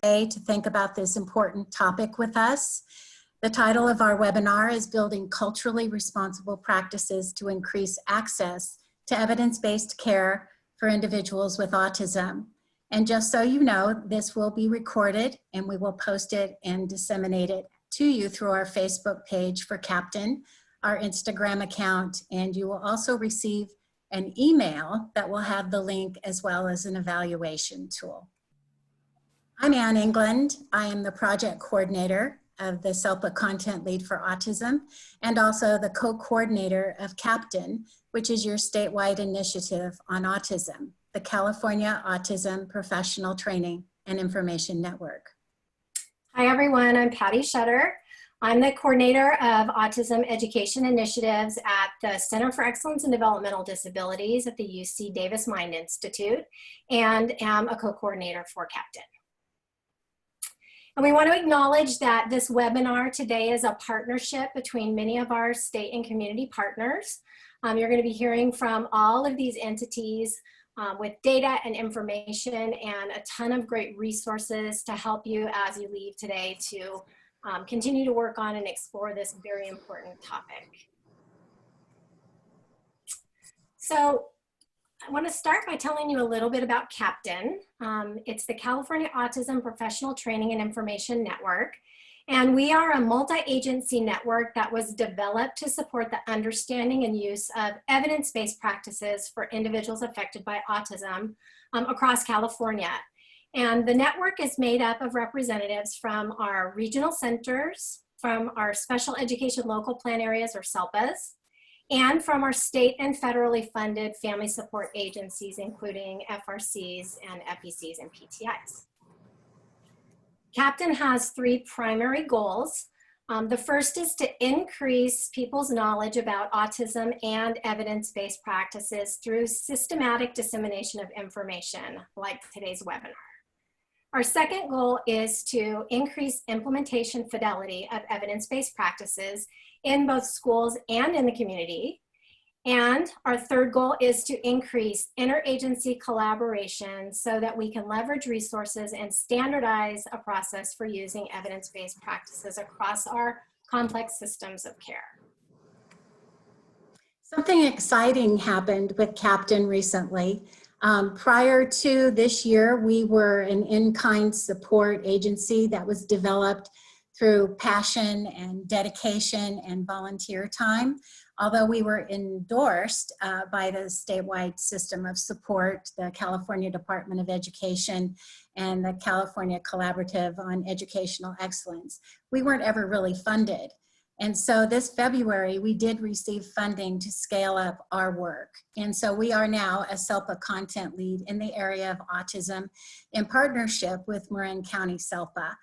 To think about this important topic with us. The title of our webinar is Building Culturally Responsible Practices to Increase Access to Evidence-Based Care for Individuals with Autism. And just so you know, this will be recorded and we will post it and disseminate it to you through our Facebook page for Captain, our Instagram account, and you will also receive an email that will have the link as well as an evaluation tool. I'm Ann England. I am the project coordinator of the SELPA Content Lead for Autism and also the co-coordinator of Captain, which is your statewide initiative on autism, the California Autism Professional Training and Information Network. Hi everyone, I'm Patty Shutter. I'm the coordinator of Autism Education Initiatives at the Center for Excellence in Developmental Disabilities at the UC Davis Mind Institute and am a co-coordinator for Captain. And we want to acknowledge that this webinar today is a partnership between many of our state and community partners. You're going to be hearing from all of these entities with data and information and a ton of great resources to help you as you leave today to continue to work on and explore this very important topic. So I want to start by telling you a little bit about Captain. It's the California Autism Professional Training and Information Network. And we are a multi-agency network that was developed to support the understanding and use of evidence-based practices for individuals affected by autism across California. And the network is made up of representatives from our regional centers, from our special education local plan areas or SELPAs, and from our state and federally funded family support agencies, including FRCs and FECs and PTIs. Captain has three primary goals. The first is to increase people's knowledge about autism and evidence-based practices through systematic dissemination of information, like today's webinar. Our second goal is to increase implementation fidelity of evidence-based practices in both schools and in the community. And our third goal is to increase interagency collaboration so that we can leverage resources and standardize a process for using evidence-based practices across our complex systems of care. Something exciting happened with Captain recently. Prior to this year, we were an in-kind support agency that was developed through passion and dedication and volunteer time. Although we were endorsed by the statewide system of support, the California Department of Education and the California Collaborative on Educational Excellence, we weren't ever really funded. And so this February, we did receive funding to scale up our work. And so we are now a SELPA content lead in the area of autism in partnership with Marin County SELPA.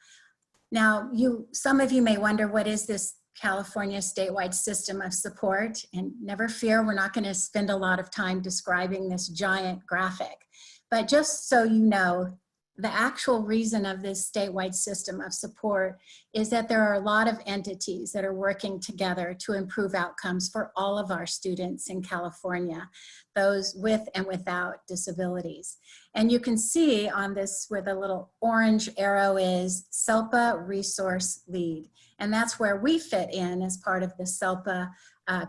Now, some of you may wonder, what is this California statewide system of support? And never fear, we're not going to spend a lot of time describing this giant graphic. But just so you know, the actual reason of this statewide system of support is that there are a lot of entities that are working together to improve outcomes for all of our students in California, those with and without disabilities. And you can see on this where the little orange arrow is SELPA Resource Lead. And that's where we fit in as part of the SELPA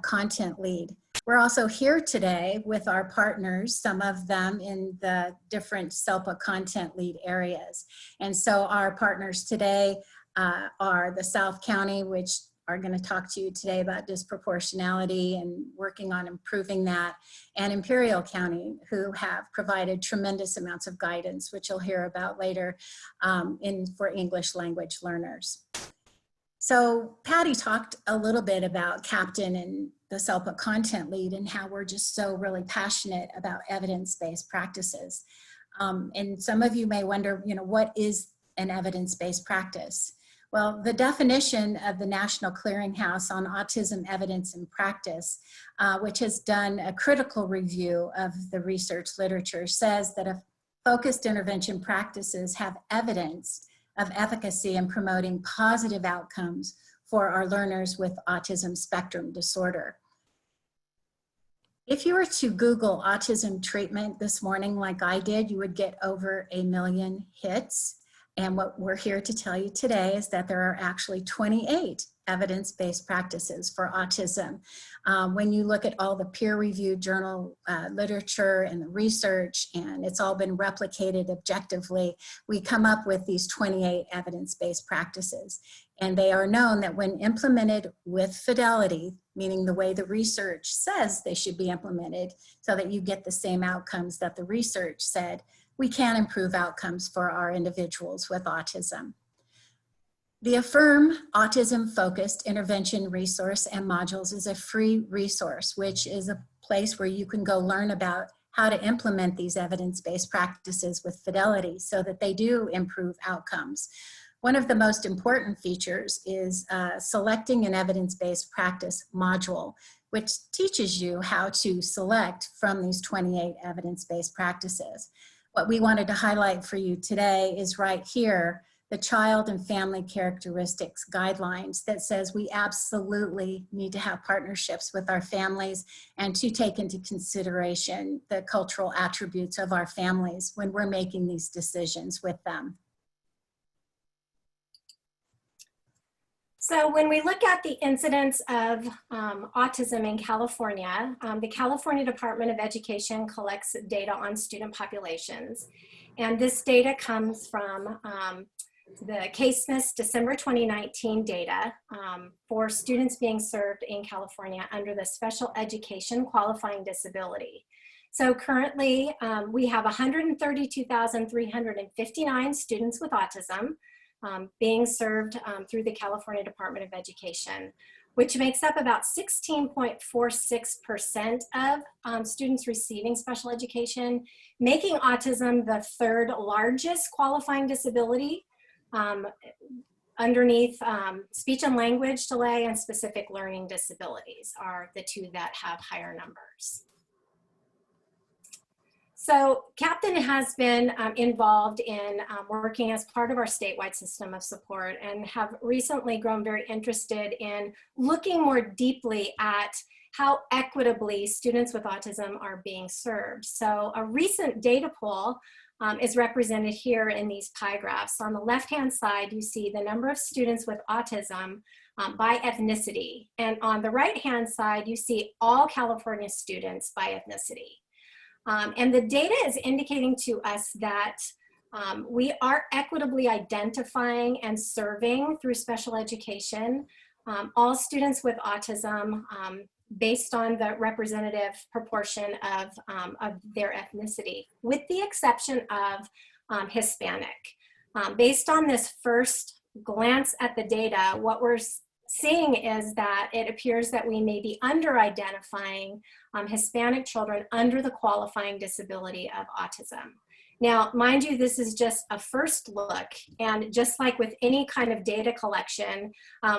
Content Lead. We're also here today with our partners, some of them in the different SELPA Content Lead areas. And so our partners today are the South County, which are going to talk to you today about disproportionality and working on improving that, and Imperial County, who have provided tremendous amounts of guidance, which you'll hear about later for English language learners. So Patty talked a little bit about Captain and the SELPA Content Lead and how we're just so really passionate about evidence-based practices. And some of you may wonder, what is an evidence-based practice? Well, the definition of the National Clearinghouse on Autism Evidence and Practice, which has done a critical review of the research literature, says that if focused intervention practices have evidence of efficacy in promoting positive outcomes for our learners with autism spectrum disorder. If you were to Google autism treatment this morning like I did, you would get over 1 million hits. And what we're here to tell you today is that there are actually 28 evidence-based practices for autism. When you look at all the peer-reviewed journal literature and the research, and it's all been replicated objectively, we come up with these 28 evidence-based practices. And they are known that when implemented with fidelity, meaning the way the research says they should be implemented so that you get the same outcomes that the research said, we can improve outcomes for our individuals with autism. The Affirm Autism Focused Intervention Resource and Modules is a free resource, which is a place where you can go learn about how to implement these evidence-based practices with fidelity so that they do improve outcomes. One of the most important features is selecting an evidence-based practice module, which teaches you how to select from these 28 evidence-based practices. What we wanted to highlight for you today is right here, the Child and Family Characteristics Guidelines that says we absolutely need to have partnerships with our families and to take into consideration the cultural attributes of our families when we're making these decisions with them. So when we look at the incidence of autism in California, the California Department of Education collects data on student populations. And this data comes from the CASEMIS December 2019 data for students being served in California under the Special Education Qualifying Disability. So currently we have 132,359 students with autism being served through the California Department of Education, which makes up about 16.46% of students receiving special education, making autism the third largest qualifying disability underneath speech and language delay and specific learning disabilities are the two that have higher numbers. So Captain has been involved in working as part of our statewide system of support and have recently grown very interested in looking more deeply at how equitably students with autism are being served. So a recent data poll is represented here in these pie graphs. On the left-hand side, you see the number of students with autism by ethnicity. And on the right-hand side, you see all California students by ethnicity. And the data is indicating to us that we are equitably identifying and serving through special education all students with autism based on the representative proportion of their ethnicity, with the exception of Hispanic. Based on this first glance at the data, what we're seeing is that it appears that we may be under-identifying Hispanic children under the qualifying disability of autism. Now, mind you, this is just a first look, and just like with any kind of data collection,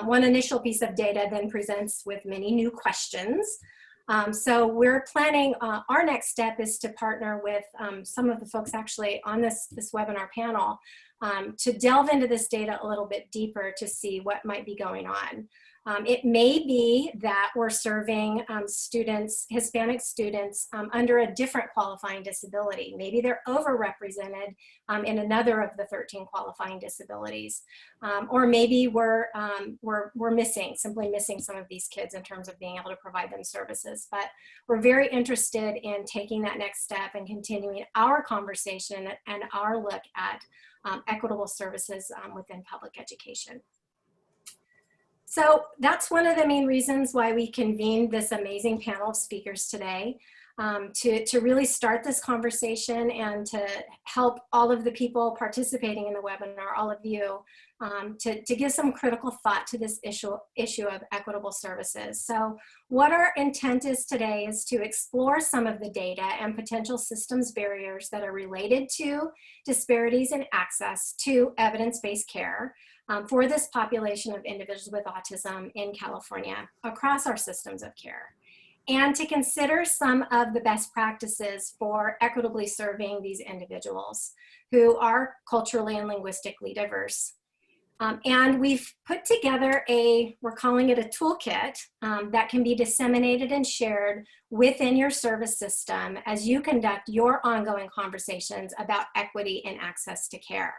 one initial piece of data then presents with many new questions. So we're planning, our next step is to partner with some of the folks actually on this webinar panel to delve into this data a little bit deeper to see what might be going on. It may be that we're serving students, Hispanic students, under a different qualifying disability. Maybe they're overrepresented in another of the 13 qualifying disabilities. Or maybe we're simply missing some of these kids in terms of being able to provide them services. But we're very interested in taking that next step and continuing our conversation and our look at equitable services within public education. So that's one of the main reasons why we convened this amazing panel of speakers today, to really start this conversation and to help all of the people participating in the webinar, all of you, to give some critical thought to this issue of equitable services. So what our intent is today is to explore some of the data and potential systems barriers that are related to disparities in access to evidence-based care for this population of individuals with autism in California across our systems of care, and to consider some of the best practices for equitably serving these individuals who are culturally and linguistically diverse. And we've put together we're calling it a toolkit that can be disseminated and shared within your service system as you conduct your ongoing conversations about equity and access to care.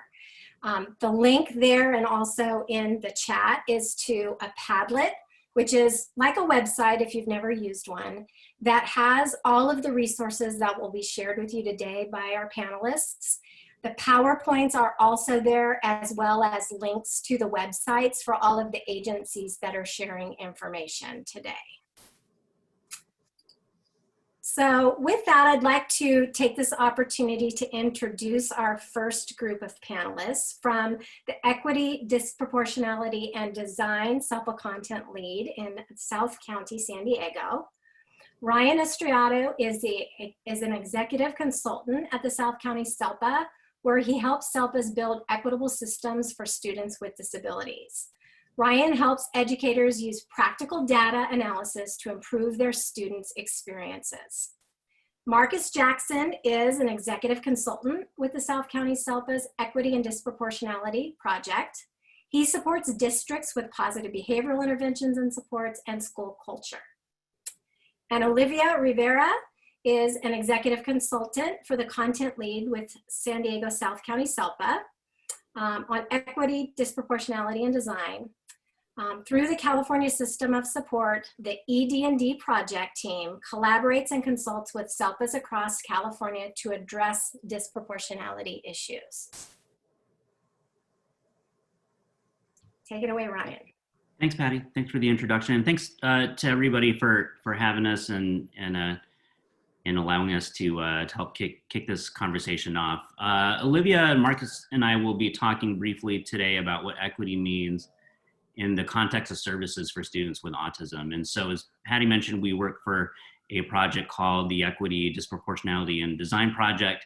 The link there and also in the chat is to a Padlet, which is like a website if you've never used one, that has all of the resources that will be shared with you today by our panelists. The PowerPoints are also there, as well as links to the websites for all of the agencies that are sharing information today. So with that, I'd like to take this opportunity to introduce our first group of panelists from the Equity, Disproportionality, and Design SELPA Content Lead in South County, San Diego. Ryan Estriado is an executive consultant at the South County SELPA, where he helps SELPAs build equitable systems for students with disabilities. Ryan helps educators use practical data analysis to improve their students' experiences. Marcus Jackson is an executive consultant with the South County SELPA's Equity and Disproportionality Project. He supports districts with positive behavioral interventions and supports and school culture. And Olivia Rivera is an executive consultant for the content lead with San Diego South County SELPA on equity, disproportionality, and design. Through the California System of Support, the ED&D project team collaborates and consults with SELPAs across California to address disproportionality issues. Take it away, Ryan. Thanks, Patty. Thanks for the introduction. And thanks to everybody for having us and allowing us to help kick this conversation off. Olivia and Marcus and I will be talking briefly today about what equity means in the context of services for students with autism. And so as Patty mentioned, we work for a project called the Equity, Disproportionality, and Design Project.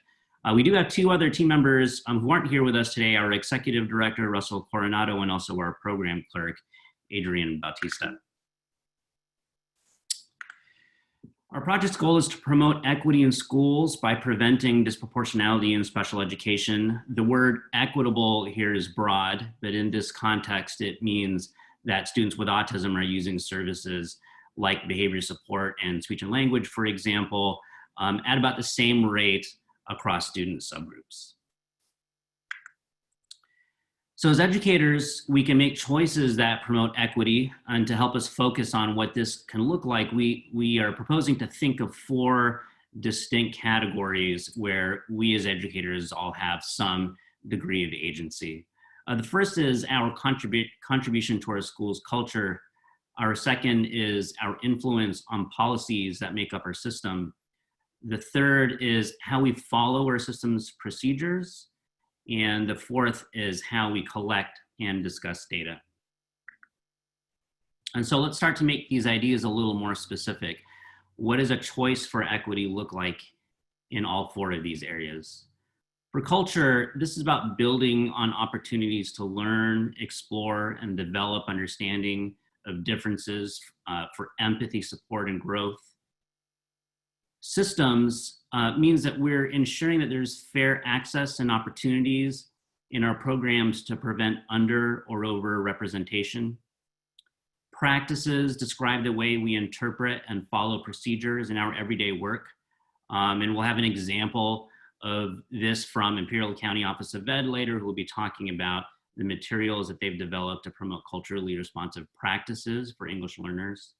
We do have two other team members who aren't here with us today, our Executive Director, Russell Coronado, and also our Program Clerk, Adrian Bautista. Our project's goal is to promote equity in schools by preventing disproportionality in special education. The word equitable here is broad, but in this context, it means that students with autism are using services like behavior support and speech and language, for example, at about the same rate across student subgroups. So as educators, we can make choices that promote equity, and to help us focus on what this can look like, we are proposing to think of 4 distinct categories where we as educators all have some degree of agency. The first is our contribution to our school's culture. Our second is our influence on policies that make up our system. The third is how we follow our system's procedures. And the fourth is how we collect and discuss data. And so let's start to make these ideas a little more specific. What does a choice for equity look like in all 4 of these areas? For culture, this is about building on opportunities to learn, explore, and develop understanding of differences for empathy, support, and growth. Systems means that we're ensuring that there's fair access and opportunities in our programs to prevent under or over representation. Practices describe the way we interpret and follow procedures in our everyday work. And we'll have an example of this from Imperial County Office of Ed later, who will be talking about the materials that they've developed to promote culturally responsive practices for English learners.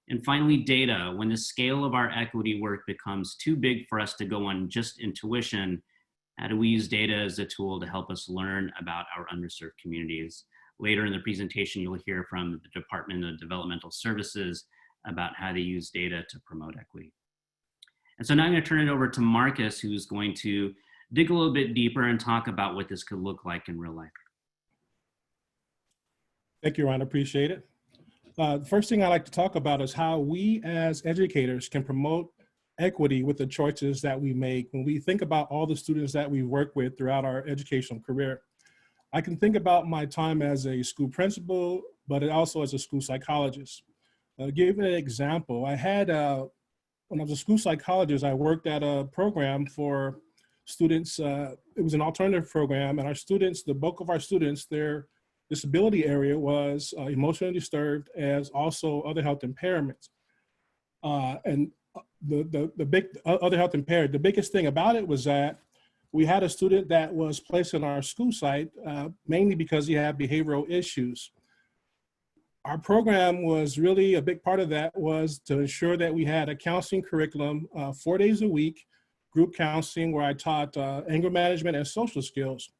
And finally, data. When the scale of our equity work becomes too big for us to go on just intuition, how do we use data as a tool to help us learn about our underserved communities? Later in the presentation, you'll hear from the Department of Developmental Services about how they use data to promote equity. And so now I'm going to turn it over to Marcus, who's going to dig a little bit deeper and talk about what this could look like in real life. Thank you, Ron. I appreciate it. The first thing I'd like to talk about is how we as educators can promote equity with the choices that we make when we think about all the students that we work with throughout our educational career. I can think about my time as a school principal, but also as a school psychologist. Give an example. I had, when I was a school psychologist, I worked at a program for students. It was an alternative program, and our students, the bulk of our students, their disability area was emotionally disturbed, as also other health impairments. And the big other health impaired, the biggest thing about it was that we had a student that was placed in our school site mainly because he had behavioral issues. Our program was really, a big part of that was to ensure that we had a counseling curriculum 4 days a week, group counseling, where I taught anger management and social skills.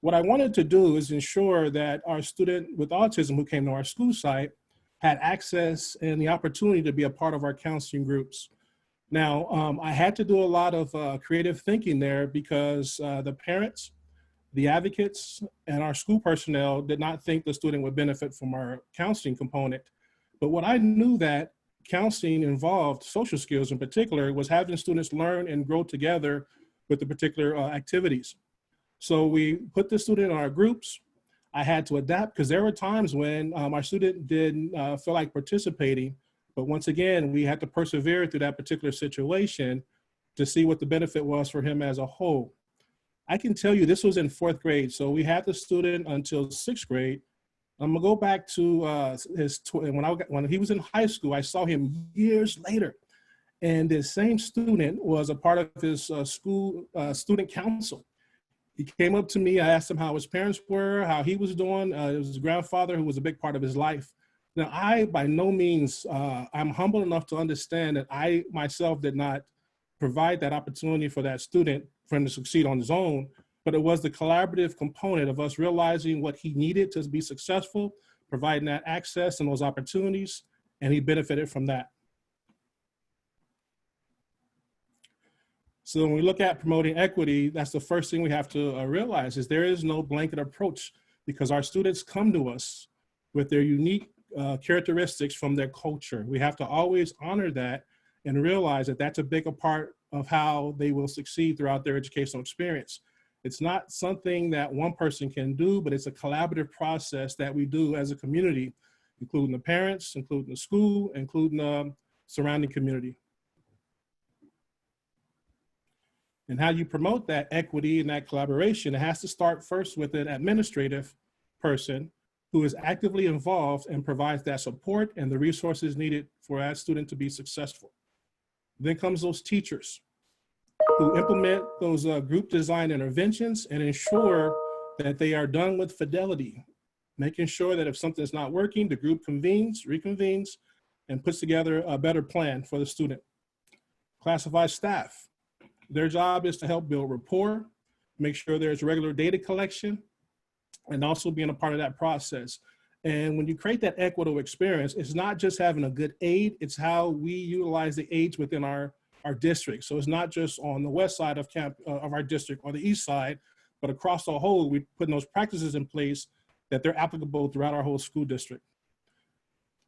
What I wanted to do is ensure that our student with autism who came to our school site had access and the opportunity to be a part of our counseling groups. Now, I had to do a lot of creative thinking there because the parents, the advocates, and our school personnel did not think the student would benefit from our counseling component. But what I knew that counseling involved, social skills in particular, was having students learn and grow together with the particular activities. So we put the student in our groups. I had to adapt because there were times when our student didn't feel like participating. But once again, we had to persevere through that particular situation to see what the benefit was for him as a whole. I can tell you this was in 4th grade. So we had the student until 6th grade. I'm gonna go back to when he was in high school. I saw him years later. And this same student was a part of his school student council. He came up to me, I asked him how his parents were, how he was doing. It was his grandfather who was a big part of his life. Now, I, by no means, I'm humble enough to understand that I myself did not provide that opportunity for that student for him to succeed on his own, but it was the collaborative component of us realizing what he needed to be successful, providing that access and those opportunities, and he benefited from that. So when we look at promoting equity, that's the first thing we have to realize is there is no blanket approach because our students come to us with their unique characteristics from their culture. We have to always honor that and realize that that's a bigger part of how they will succeed throughout their educational experience. It's not something that one person can do, but it's a collaborative process that we do as a community, including the parents, including the school, including the surrounding community. And how you promote that equity and that collaboration, it has to start first with an administrative person who is actively involved and provides that support and the resources needed for that student to be successful. Then comes those teachers who implement those group design interventions and ensure that they are done with fidelity, making sure that if something's not working, the group reconvenes, and puts together a better plan for the student. Classified staff. Their job is to help build rapport, make sure there's regular data collection, and also being a part of that process. And when you create that equitable experience, it's not just having a good aid, it's how we utilize the aids within our district. So it's not just on the west side of our district or the east side, but across the whole, we're putting those practices in place that they're applicable throughout our whole school district.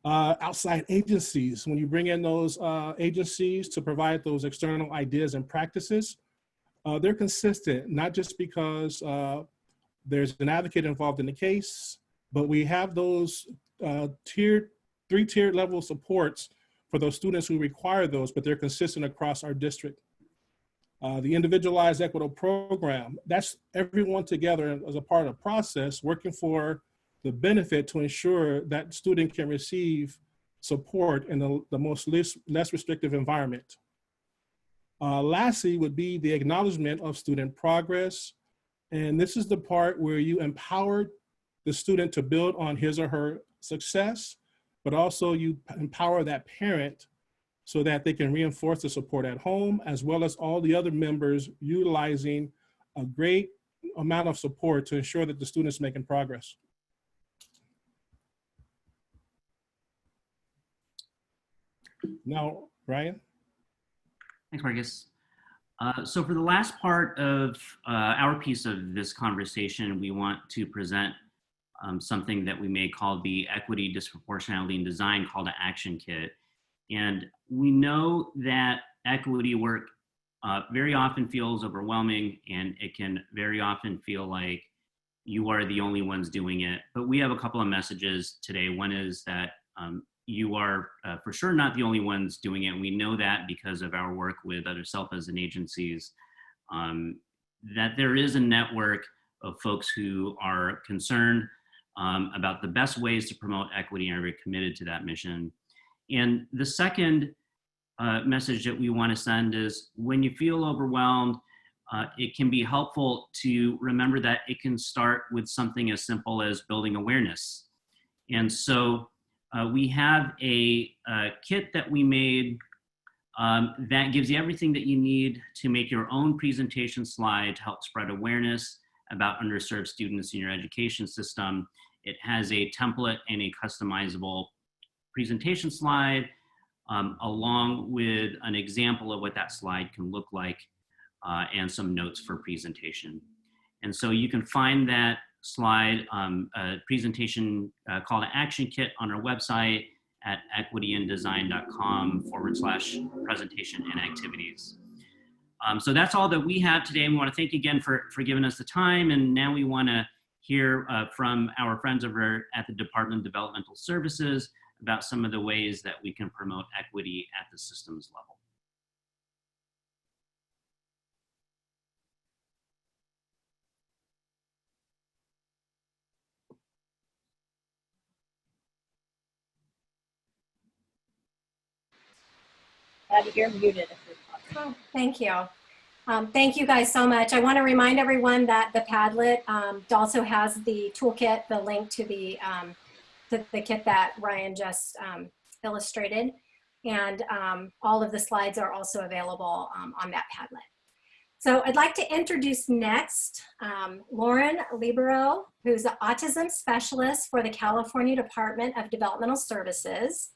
Outside agencies, when you bring in those agencies to provide those external ideas and practices, they're consistent, not just because there's an advocate involved in the case, but we have those three-tiered level supports for those students who require those, but they're consistent across our district. The individualized equitable program, that's everyone together as a part of the process, working for the benefit to ensure that student can receive support in the less restrictive environment. Lastly would be the acknowledgement of student progress. And this is the part where you empower the student to build on his or her success, but also you empower that parent so that they can reinforce the support at home, as well as all the other members utilizing a great amount of support to ensure that the student is making progress. Now, Ryan. Thanks, Marcus. So for the last part of our piece of this conversation, we want to present something that we may call the Equity, Disproportionality, and Design Call to Action Kit. And we know that equity work very often feels overwhelming, and it can very often feel like you are the only ones doing it. But we have a couple of messages today. One is that you are for sure not the only ones doing it. We know that because of our work with other SELPAs and agencies, that there is a network of folks who are concerned about the best ways to promote equity, and are very committed to that mission. And the second message that we want to send is, when you feel overwhelmed, it can be helpful to remember that it can start with something as simple as building awareness. And so we have a kit that we made that gives you everything that you need to make your own presentation slide to help spread awareness about underserved students in your education system. It has a template and a customizable presentation slide, along with an example of what that slide can look like, and some notes for presentation. And so you can find that slide, presentation call to action kit on our website at equityanddesign.com/presentation and activities. So that's all that we have today. And we want to thank you again for giving us the time. And now we want to hear from our friends over at the Department of Developmental Services about some of the ways that we can promote equity at the systems level. Patty, you're muted if you're talking. Oh, thank you. Thank you guys so much. I want to remind everyone that the Padlet also has the toolkit, the link to the kit that Ryan just illustrated. And all of the slides are also available on that Padlet. So I'd like to introduce next Lauren Libero, who's an autism specialist for the California Department of Developmental Services.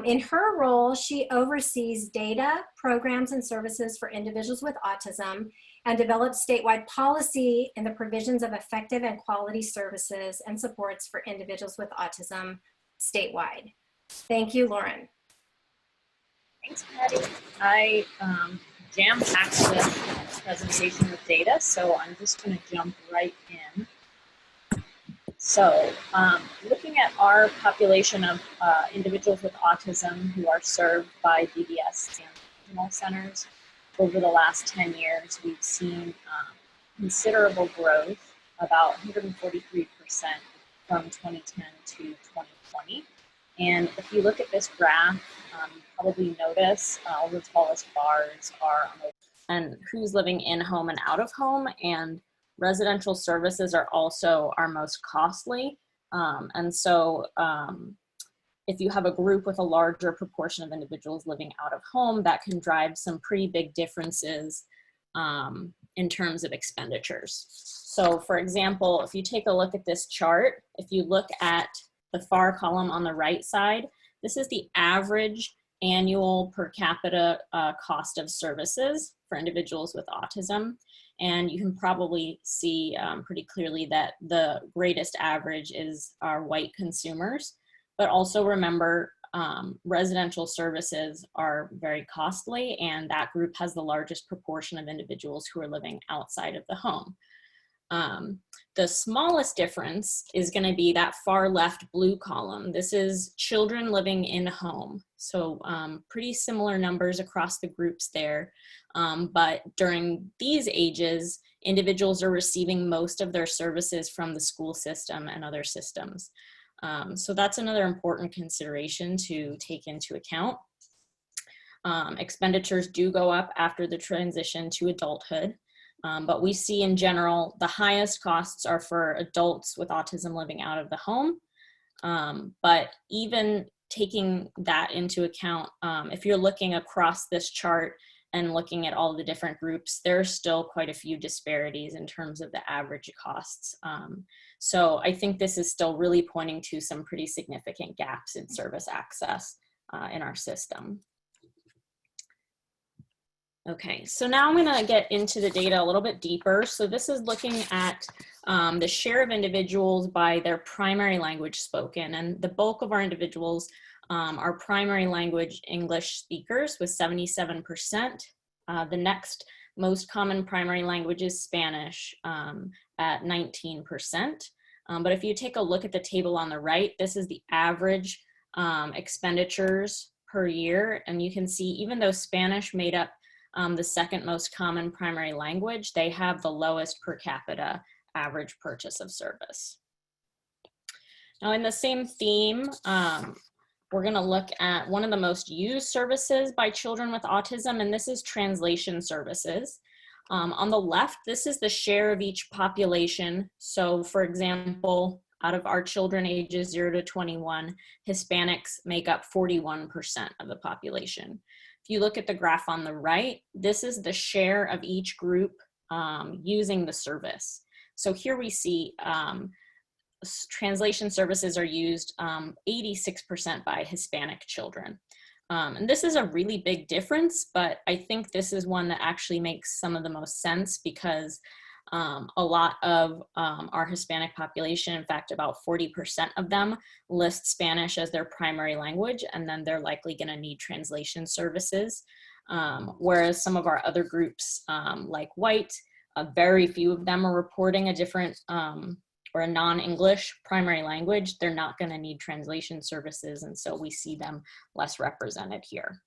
In her role, she oversees data, programs, and services for individuals with autism, and develops statewide policy in the provisions of effective and quality services and supports for individuals with autism statewide. Thank you, Lauren. Thanks, Patty. I jam-packed this presentation with data, so I'm just going to jump right in. So looking at our population of individuals with autism who are served by DDS and regional centers, over the last 10 years, we've seen considerable growth, about 143% from 2010 to 2020. And if you look at this graph, you probably notice all the tallest bars are on the, and who's living in home and out of home, and residential services are also our most costly. And so if you have a group with a larger proportion of individuals living out of home, that can drive some pretty big differences in terms of expenditures. So for example, if you take a look at this chart, if you look at the far column on the right side, this is the average annual per capita cost of services for individuals with autism. And you can probably see pretty clearly that the greatest average is our white consumers. But also remember, residential services are very costly, and that group has the largest proportion of individuals who are living outside of the home. The smallest difference is going to be that far left blue column. This is children living in home. So pretty similar numbers across the groups there. But during these ages, individuals are receiving most of their services from the school system and other systems. So that's another important consideration to take into account. Expenditures do go up after the transition to adulthood. But we see in general, the highest costs are for adults with autism living out of the home. But even taking that into account, if you're looking across this chart and looking at all the different groups, there's still quite a few disparities in terms of the average costs. So I think this is still really pointing to some pretty significant gaps in service access in our system. Okay, so now I'm going to get into the data a little bit deeper. So this is looking at the share of individuals by their primary language spoken, and the bulk of our individuals are primary language English speakers with 77%. The next most common primary language is Spanish at 19%. But if you take a look at the table on the right, this is the average expenditures per year, and you can see even though Spanish made up the second most common primary language, they have the lowest per capita average purchase of service. Now in the same theme, we're going to look at one of the most used services by children with autism, and this is translation services. On the left, this is the share of each population. So for example, out of our children ages 0 to 21, Hispanics make up 41% of the population. If you look at the graph on the right, this is the share of each group using the service. So here we see translation services are used 86% by Hispanic children. And this is a really big difference, but I think this is one that actually makes some of the most sense because a lot of our Hispanic population, in fact, about 40% of them list Spanish as their primary language, and then they're likely going to need translation services. Whereas some of our other groups, like white, very few of them are reporting a different or a non-English primary language. They're not going to need translation services, and so we see them less represented here.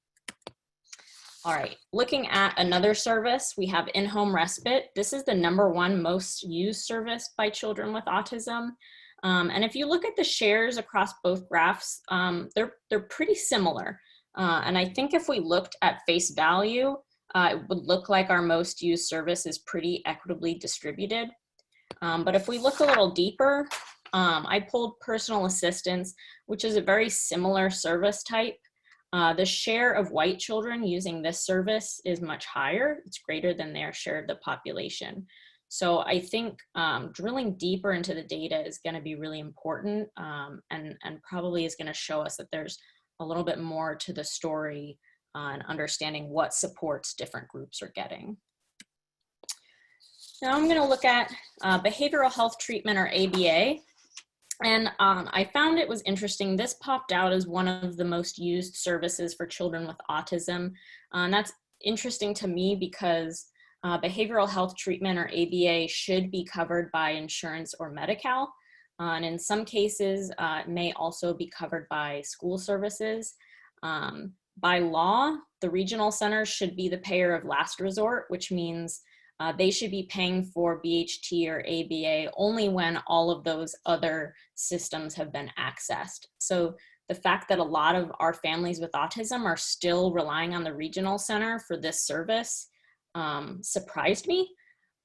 All right, looking at another service, we have in-home respite. This is the #1 most used service by children with autism. And if you look at the shares across both graphs, they're pretty similar. And I think if we looked at face value, it would look like our most used service is pretty equitably distributed. But if we look a little deeper, I pulled personal assistance, which is a very similar service type. The share of white children using this service is much higher. It's greater than their share of the population. So I think drilling deeper into the data is going to be really important and probably is going to show us that there's a little bit more to the story and understanding what supports different groups are getting. Now I'm going to look at behavioral health treatment, or ABA. And I found it was interesting. This popped out as one of the most used services for children with autism. And that's interesting to me because behavioral health treatment, or ABA, should be covered by insurance or Medi-Cal. And in some cases, it may also be covered by school services. By law, the regional centers should be the payer of last resort, which means they should be paying for BHT or ABA only when all of those other systems have been accessed. So the fact that a lot of our families with autism are still relying on the regional center for this service surprised me.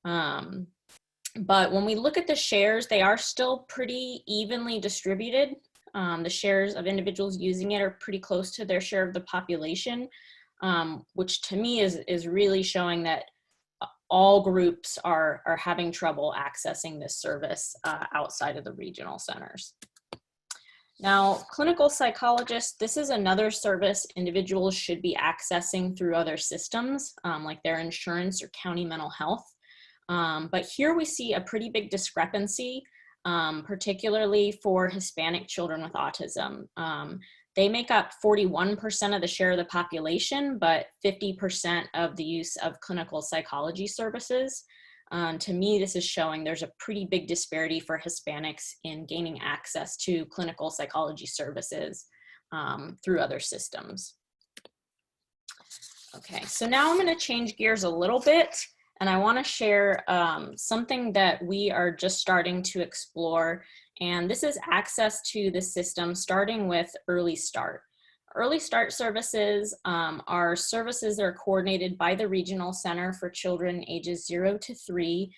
But when we look at the shares, they are still pretty evenly distributed. The shares of individuals using it are pretty close to their share of the population, which to me is really showing that all groups are having trouble accessing this service outside of the regional centers. Now, clinical psychologists, this is another service individuals should be accessing through other systems, like their insurance or county mental health. But here we see a pretty big discrepancy, particularly for Hispanic children with autism. They make up 41% of the share of the population, but 50% of the use of clinical psychology services. To me, this is showing there's a pretty big disparity for Hispanics in gaining access to clinical psychology services through other systems. Okay, so now I'm going to change gears a little bit, and I want to share something that we are just starting to explore. And this is access to the system, starting with Early Start. Early Start services are services that are coordinated by the Regional Center for Children ages 0 to 3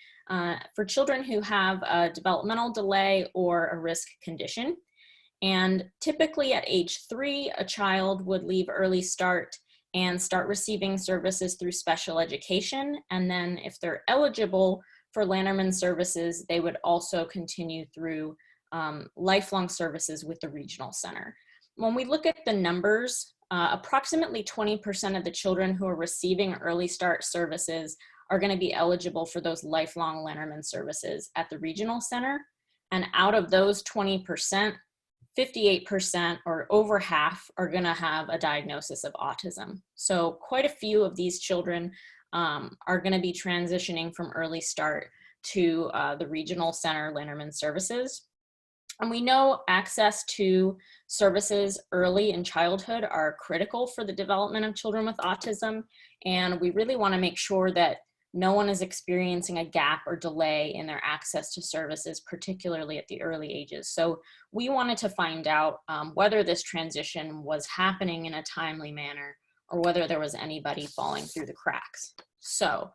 for children who have a developmental delay or a risk condition. And typically at age 3, a child would leave Early Start and start receiving services through special education. And then if they're eligible for Lanterman services, they would also continue through lifelong services with the regional center. When we look at the numbers, approximately 20% of the children who are receiving Early Start services are going to be eligible for those lifelong Lanterman services at the regional center. And out of those 20%, 58%, or over half, are going to have a diagnosis of autism. So quite a few of these children are going to be transitioning from Early Start to the regional center Lanterman services. And we know access to services early in childhood are critical for the development of children with autism. And we really want to make sure that no one is experiencing a gap or delay in their access to services, particularly at the early ages. So we wanted to find out whether this transition was happening in a timely manner or whether there was anybody falling through the cracks. So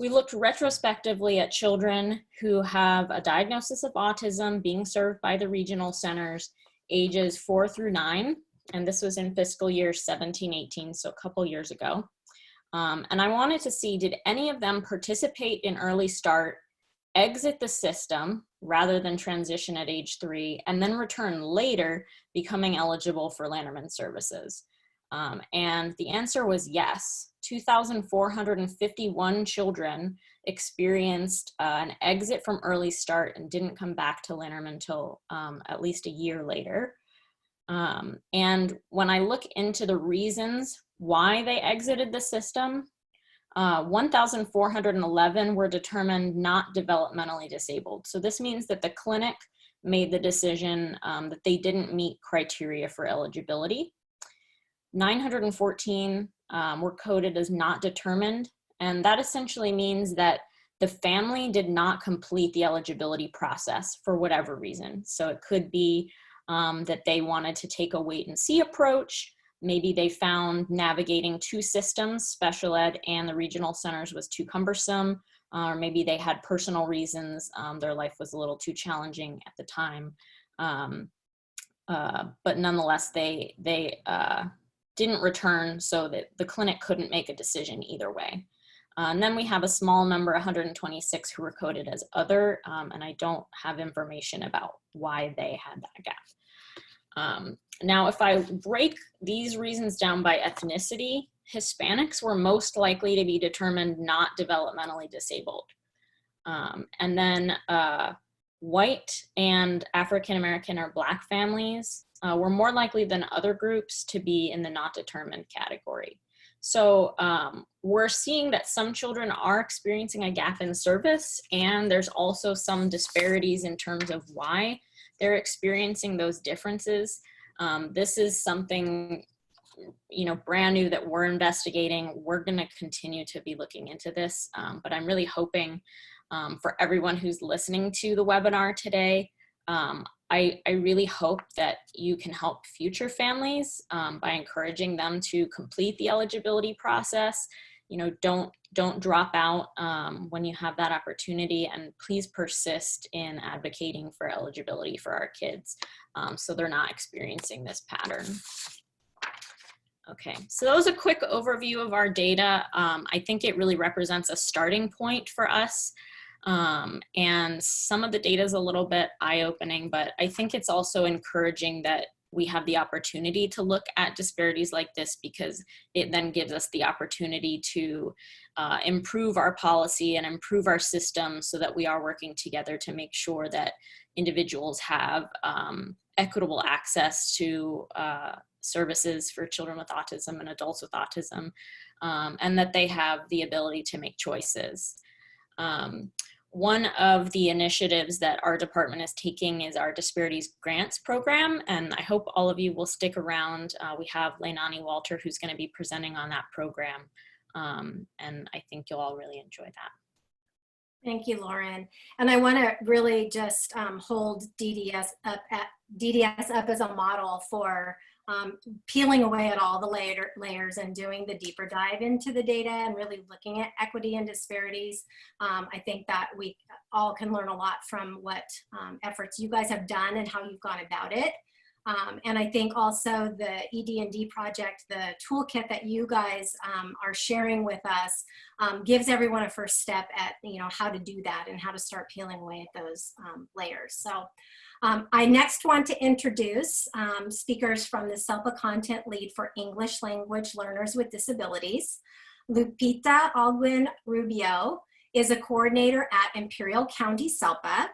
we looked retrospectively at children who have a diagnosis of autism being served by the regional centers ages 4 through 9. And this was in fiscal year 17-18, so a couple years ago. And I wanted to see, did any of them participate in Early Start, exit the system rather than transition at age 3, and then return later, becoming eligible for Lanterman services? And the answer was yes. 2,451 children experienced an exit from Early Start and didn't come back to Lanterman until at least a year later. And when I look into the reasons why they exited the system, 1,411 were determined not developmentally disabled. So this means that the clinic made the decision that they didn't meet criteria for eligibility. 914 were coded as not determined, and that essentially means that the family did not complete the eligibility process for whatever reason. So it could be that they wanted to take a wait and see approach. Maybe they found navigating 2 systems, special ed and the regional centers, was too cumbersome, or maybe they had personal reasons. Their life was a little too challenging at the time. But nonetheless, they didn't return, so that the clinic couldn't make a decision either way. And then we have a small number, 126, who were coded as other, and I don't have information about why they had that gap. Now, if I break these reasons down by ethnicity, Hispanics were most likely to be determined not developmentally disabled. And then white and African American or Black families were more likely than other groups to be in the not determined category. So we're seeing that some children are experiencing a gap in service, and there's also some disparities in terms of why they're experiencing those differences. This is something, brand new that we're investigating. We're going to continue to be looking into this, but I'm really hoping for everyone who's listening to the webinar today, I really hope that you can help future families by encouraging them to complete the eligibility process. Don't drop out when you have that opportunity, and please persist in advocating for eligibility for our kids so they're not experiencing this pattern. Okay, so that was a quick overview of our data. I think it really represents a starting point for us. And some of the data is a little bit eye-opening, but I think it's also encouraging that we have the opportunity to look at disparities like this, because it then gives us the opportunity to improve our policy and improve our system so that we are working together to make sure that individuals have equitable access to services for children with autism and adults with autism, and that they have the ability to make choices. One of the initiatives that our department is taking is our Disparities Grants program, and I hope all of you will stick around. We have Leilani Walter, who's going to be presenting on that program, and I think you'll all really enjoy that. Thank you, Lauren. And I want to really just hold DDS up as a model for peeling away at all the layers and doing the deeper dive into the data and really looking at equity and disparities. I think that we all can learn a lot from what efforts you guys have done and how you've gone about it. And I think also the ED&D project, the toolkit that you guys are sharing with us gives everyone a first step at how to do that and how to start peeling away at those layers. So I next want to introduce speakers from the SELPA Content Lead for English Language Learners with Disabilities. Lupita Alguin Rubio is a coordinator at Imperial County SELPA.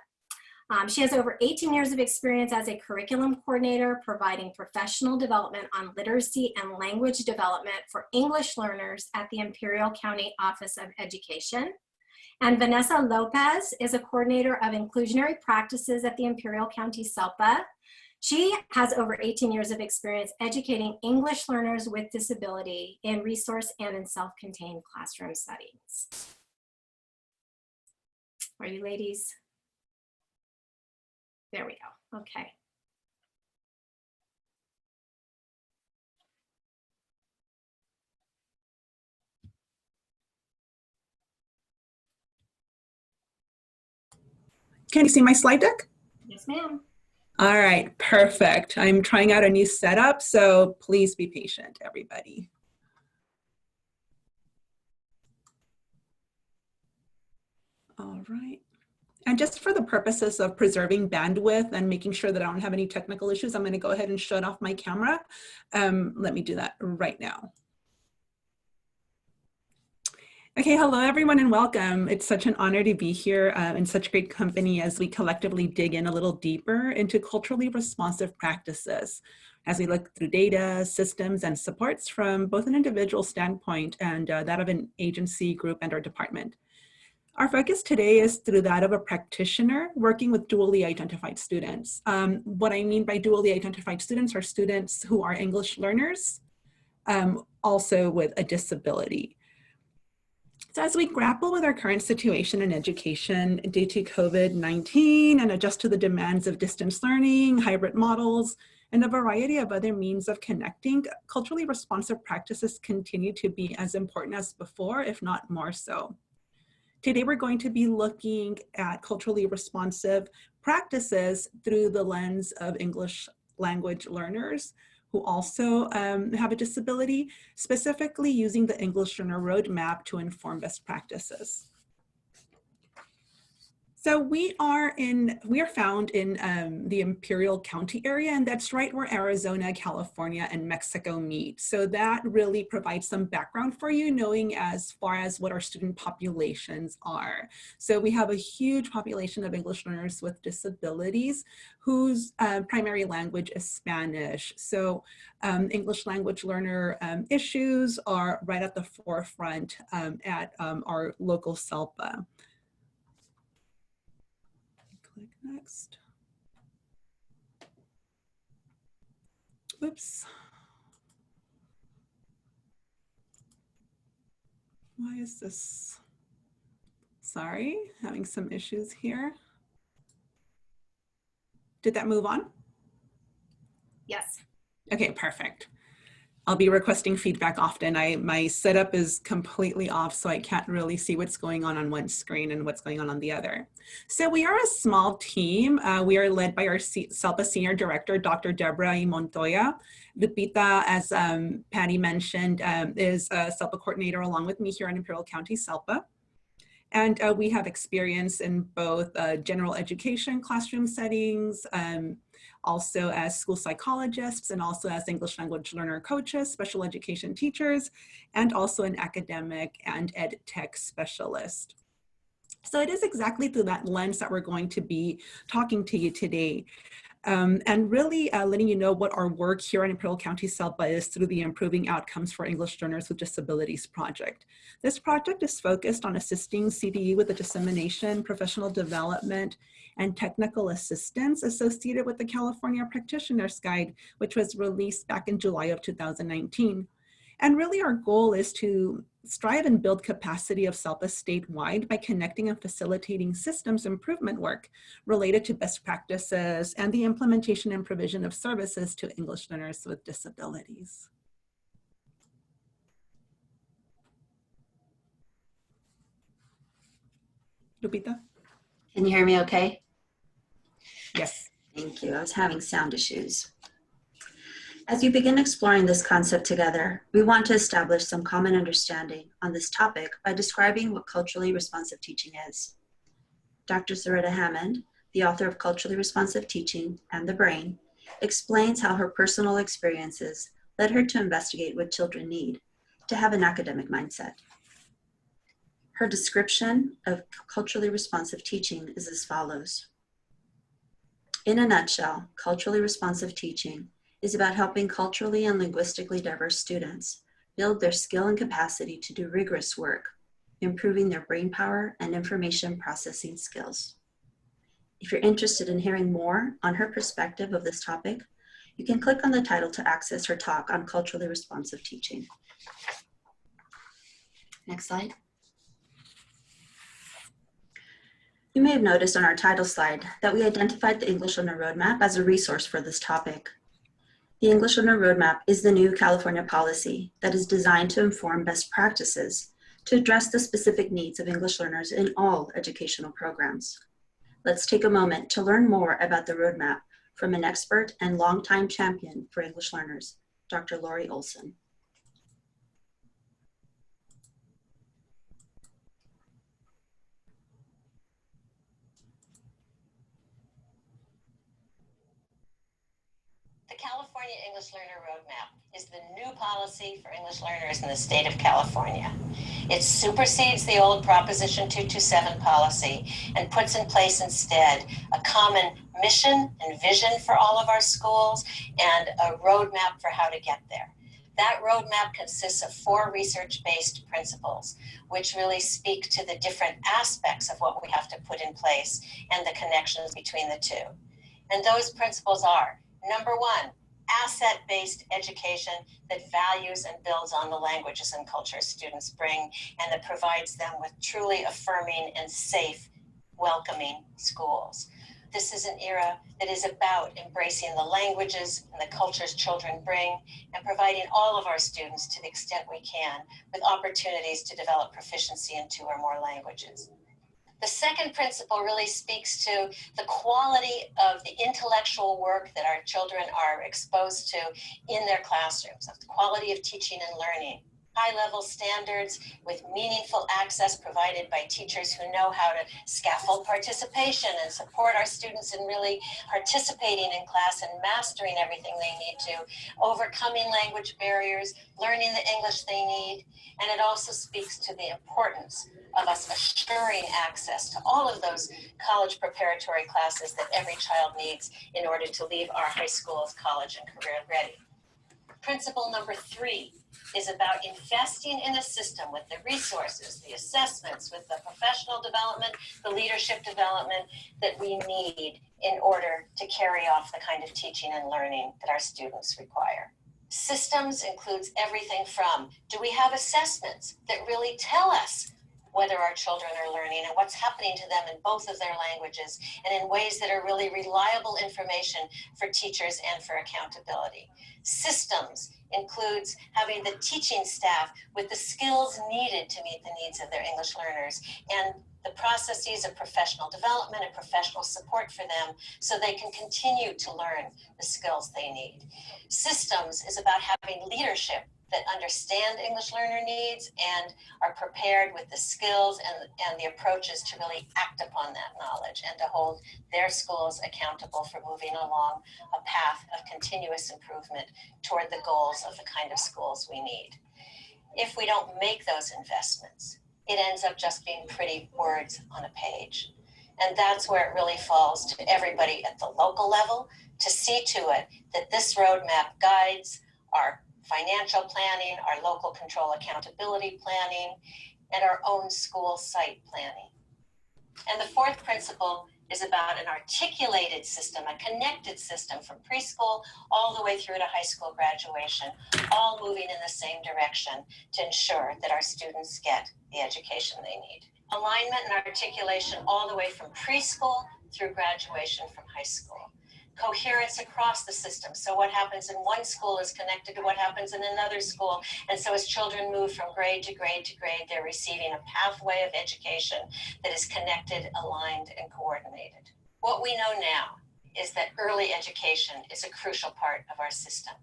She has over 18 years of experience as a curriculum coordinator, providing professional development on literacy and language development for English learners at the Imperial County Office of Education. And Vanessa Lopez is a coordinator of inclusionary practices at the Imperial County SELPA. She has over 18 years of experience educating English learners with disability in resource and in self-contained classroom settings. Are you ladies? There we go. Okay. Can you see my slide deck? Yes, ma'am. All right, perfect. I'm trying out a new setup, so please be patient, everybody. All right. And just for the purposes of preserving bandwidth and making sure that I don't have any technical issues, I'm going to go ahead and shut off my camera. Let me do that right now. Okay, hello everyone and welcome. It's such an honor to be here in such great company as we collectively dig in a little deeper into culturally responsive practices as we look through data, systems, and supports from both an individual standpoint and that of an agency, group, and our department. Our focus today is through that of a practitioner working with dually identified students. What I mean by dually identified students are students who are English learners, also with a disability. So as we grapple with our current situation in education due to COVID-19 and adjust to the demands of distance learning, hybrid models, and a variety of other means of connecting, culturally responsive practices continue to be as important as before, if not more so. Today, we're going to be looking at culturally responsive practices through the lens of English language learners who also have a disability, specifically using the English Learner Roadmap to inform best practices. So we are found in the Imperial County area, and that's right where Arizona, California, and Mexico meet. So that really provides some background for you, knowing as far as what our student populations are. So we have a huge population of English learners with disabilities whose primary language is Spanish. So English language learner issues are right at the forefront at our local SELPA. Click next. Oops. Why is this? Sorry, having some issues here. Did that move on? Yes. Okay, perfect. I'll be requesting feedback often. My setup is completely off, so I can't really see what's going on one screen and what's going on the other. So we are a small team. We are led by our SELPA Senior Director, Dr. Deborah E. Montoya. Lupita, as Patty mentioned, is a SELPA coordinator along with me here in Imperial County SELPA. And we have experience in both general education classroom settings, also as school psychologists, and also as English language learner coaches, special education teachers, and also an academic and ed tech specialist. So it is exactly through that lens that we're going to be talking to you today. And really letting you know what our work here in Imperial County SELPA is through the Improving Outcomes for English Learners with Disabilities project. This project is focused on assisting CDE with the dissemination, professional development, and technical assistance associated with the California Practitioner's Guide, which was released back in July of 2019. And really our goal is to strive and build capacity of SELPA statewide by connecting and facilitating systems improvement work related to best practices and the implementation and provision of services to English learners with disabilities. Lupita? Can you hear me okay? Yes. Thank you. I was having sound issues. As we begin exploring this concept together, we want to establish some common understanding on this topic by describing what culturally responsive teaching is. Dr. Zaretta Hammond, the author of Culturally Responsive Teaching and the Brain, explains how her personal experiences led her to investigate what children need to have an academic mindset. Her description of culturally responsive teaching is as follows. In a nutshell, culturally responsive teaching is about helping culturally and linguistically diverse students build their skill and capacity to do rigorous work, improving their brain power and information processing skills. If you're interested in hearing more on her perspective of this topic, you can click on the title to access her talk on culturally responsive teaching. Next slide. You may have noticed on our title slide that we identified the English Learner Roadmap as a resource for this topic. The English Learner Roadmap is the new California policy that is designed to inform best practices to address the specific needs of English learners in all educational programs. Let's take a moment to learn more about the roadmap from an expert and longtime champion for English learners, Dr. Lori Olson. The California English Learner Roadmap is the new policy for English learners in the state of California. It supersedes the old Proposition 227 policy and puts in place instead a common mission and vision for all of our schools and a roadmap for how to get there. That roadmap consists of 4 research-based principles, which really speak to the different aspects of what we have to put in place and the connections between the two. And those principles are: number 1, asset-based education that values and builds on the languages and cultures students bring and that provides them with truly affirming and safe, welcoming schools. This is an era that is about embracing the languages and the cultures children bring and providing all of our students, to the extent we can, with opportunities to develop proficiency in 2 or more languages. The second principle really speaks to the quality of the intellectual work that our children are exposed to in their classrooms, of the quality of teaching and learning. High-level standards with meaningful access provided by teachers who know how to scaffold participation and support our students in really participating in class and mastering everything they need to, overcoming language barriers, learning the English they need. And it also speaks to the importance of us assuring access to all of those college preparatory classes that every child needs in order to leave our high schools, college, and career ready. Principle number 3 is about investing in a system with the resources, the assessments, with the professional development, the leadership development that we need in order to carry off the kind of teaching and learning that our students require. Systems includes everything from, do we have assessments that really tell us whether our children are learning and what's happening to them in both of their languages and in ways that are really reliable information for teachers and for accountability. Systems includes having the teaching staff with the skills needed to meet the needs of their English learners and the processes of professional development and professional support for them so they can continue to learn the skills they need. Systems is about having leadership that understand English learner needs and are prepared with the skills and the approaches to really act upon that knowledge and to hold their schools accountable for moving along a path of continuous improvement toward the goals of the kind of schools we need. If we don't make those investments, it ends up just being pretty words on a page. And that's where it really falls to everybody at the local level to see to it that this roadmap guides our financial planning, our local control accountability planning, and our own school site planning. And the 4th principle is about an articulated system, a connected system from preschool all the way through to high school graduation, all moving in the same direction to ensure that our students get the education they need. Alignment and articulation all the way from preschool through graduation from high school. Coherence across the system. So what happens in one school is connected to what happens in another school. And so as children move from grade to grade to grade, they're receiving a pathway of education that is connected, aligned, and coordinated. What we know now is that early education is a crucial part of our system,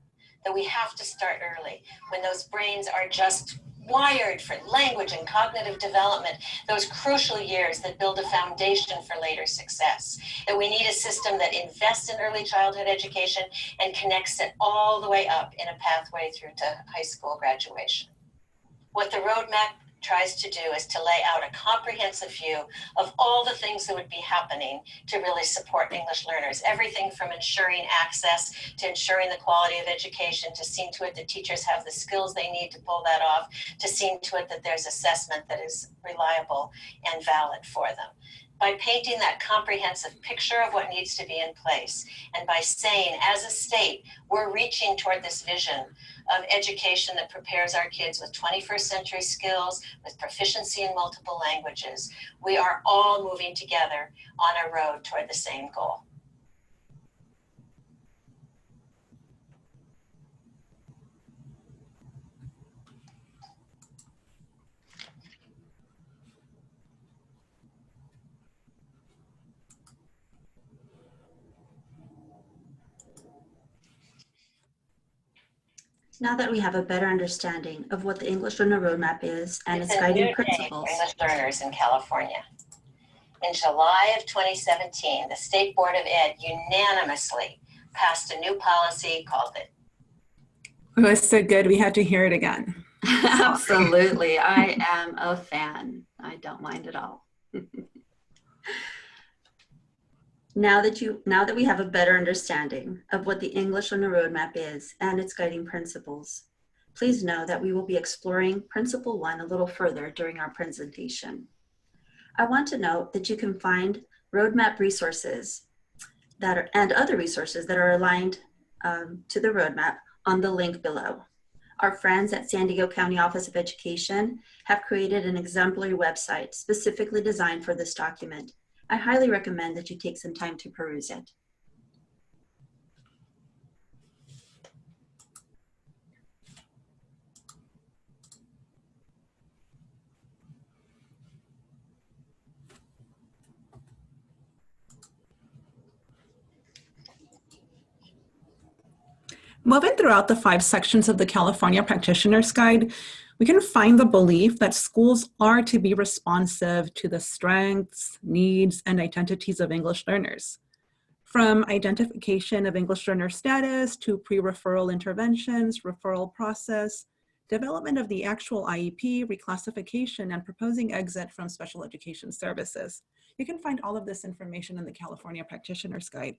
that we have to start early when those brains are just wired for language and cognitive development, those crucial years that build a foundation for later success. That we need a system that invests in early childhood education and connects it all the way up in a pathway through to high school graduation. What the roadmap tries to do is to lay out a comprehensive view of all the things that would be happening to really support English learners. Everything from ensuring access to ensuring the quality of education, to seeing to it that teachers have the skills they need to pull that off, to seeing to it that there's assessment that is reliable and valid for them. by painting that comprehensive picture of what needs to be in place, and by saying, as a state, we're reaching toward this vision of education that prepares our kids with 21st century skills, with proficiency in multiple languages. We are all moving together on a road toward the same goal. Now that we have a better understanding of what the English Learner Roadmap is and its It's a new guiding day principles, for English learners in California. In July of 2017, the State Board of Ed unanimously passed a new policy called the It was so good, we had to hear it again. absolutely, I am a fan. I don't mind at all. Now that we have a better understanding of what the English Learner Roadmap is and its guiding principles, please know that we will be exploring Principle 1 a little further during our presentation. I want to note that you can find roadmap resources and other resources that are aligned to the roadmap on the link below. Our friends at San Diego County Office of Education have created an exemplary website specifically designed for this document. I highly recommend that you take some time to peruse it. Moving throughout the 5 sections of the California Practitioner's Guide, we can find the belief that schools are to be responsive to the strengths, needs, and identities of English learners. From identification of English learner status to pre-referral interventions, referral process, development of the actual IEP, reclassification, and proposing exit from special education services. You can find all of this information in the California Practitioner's Guide.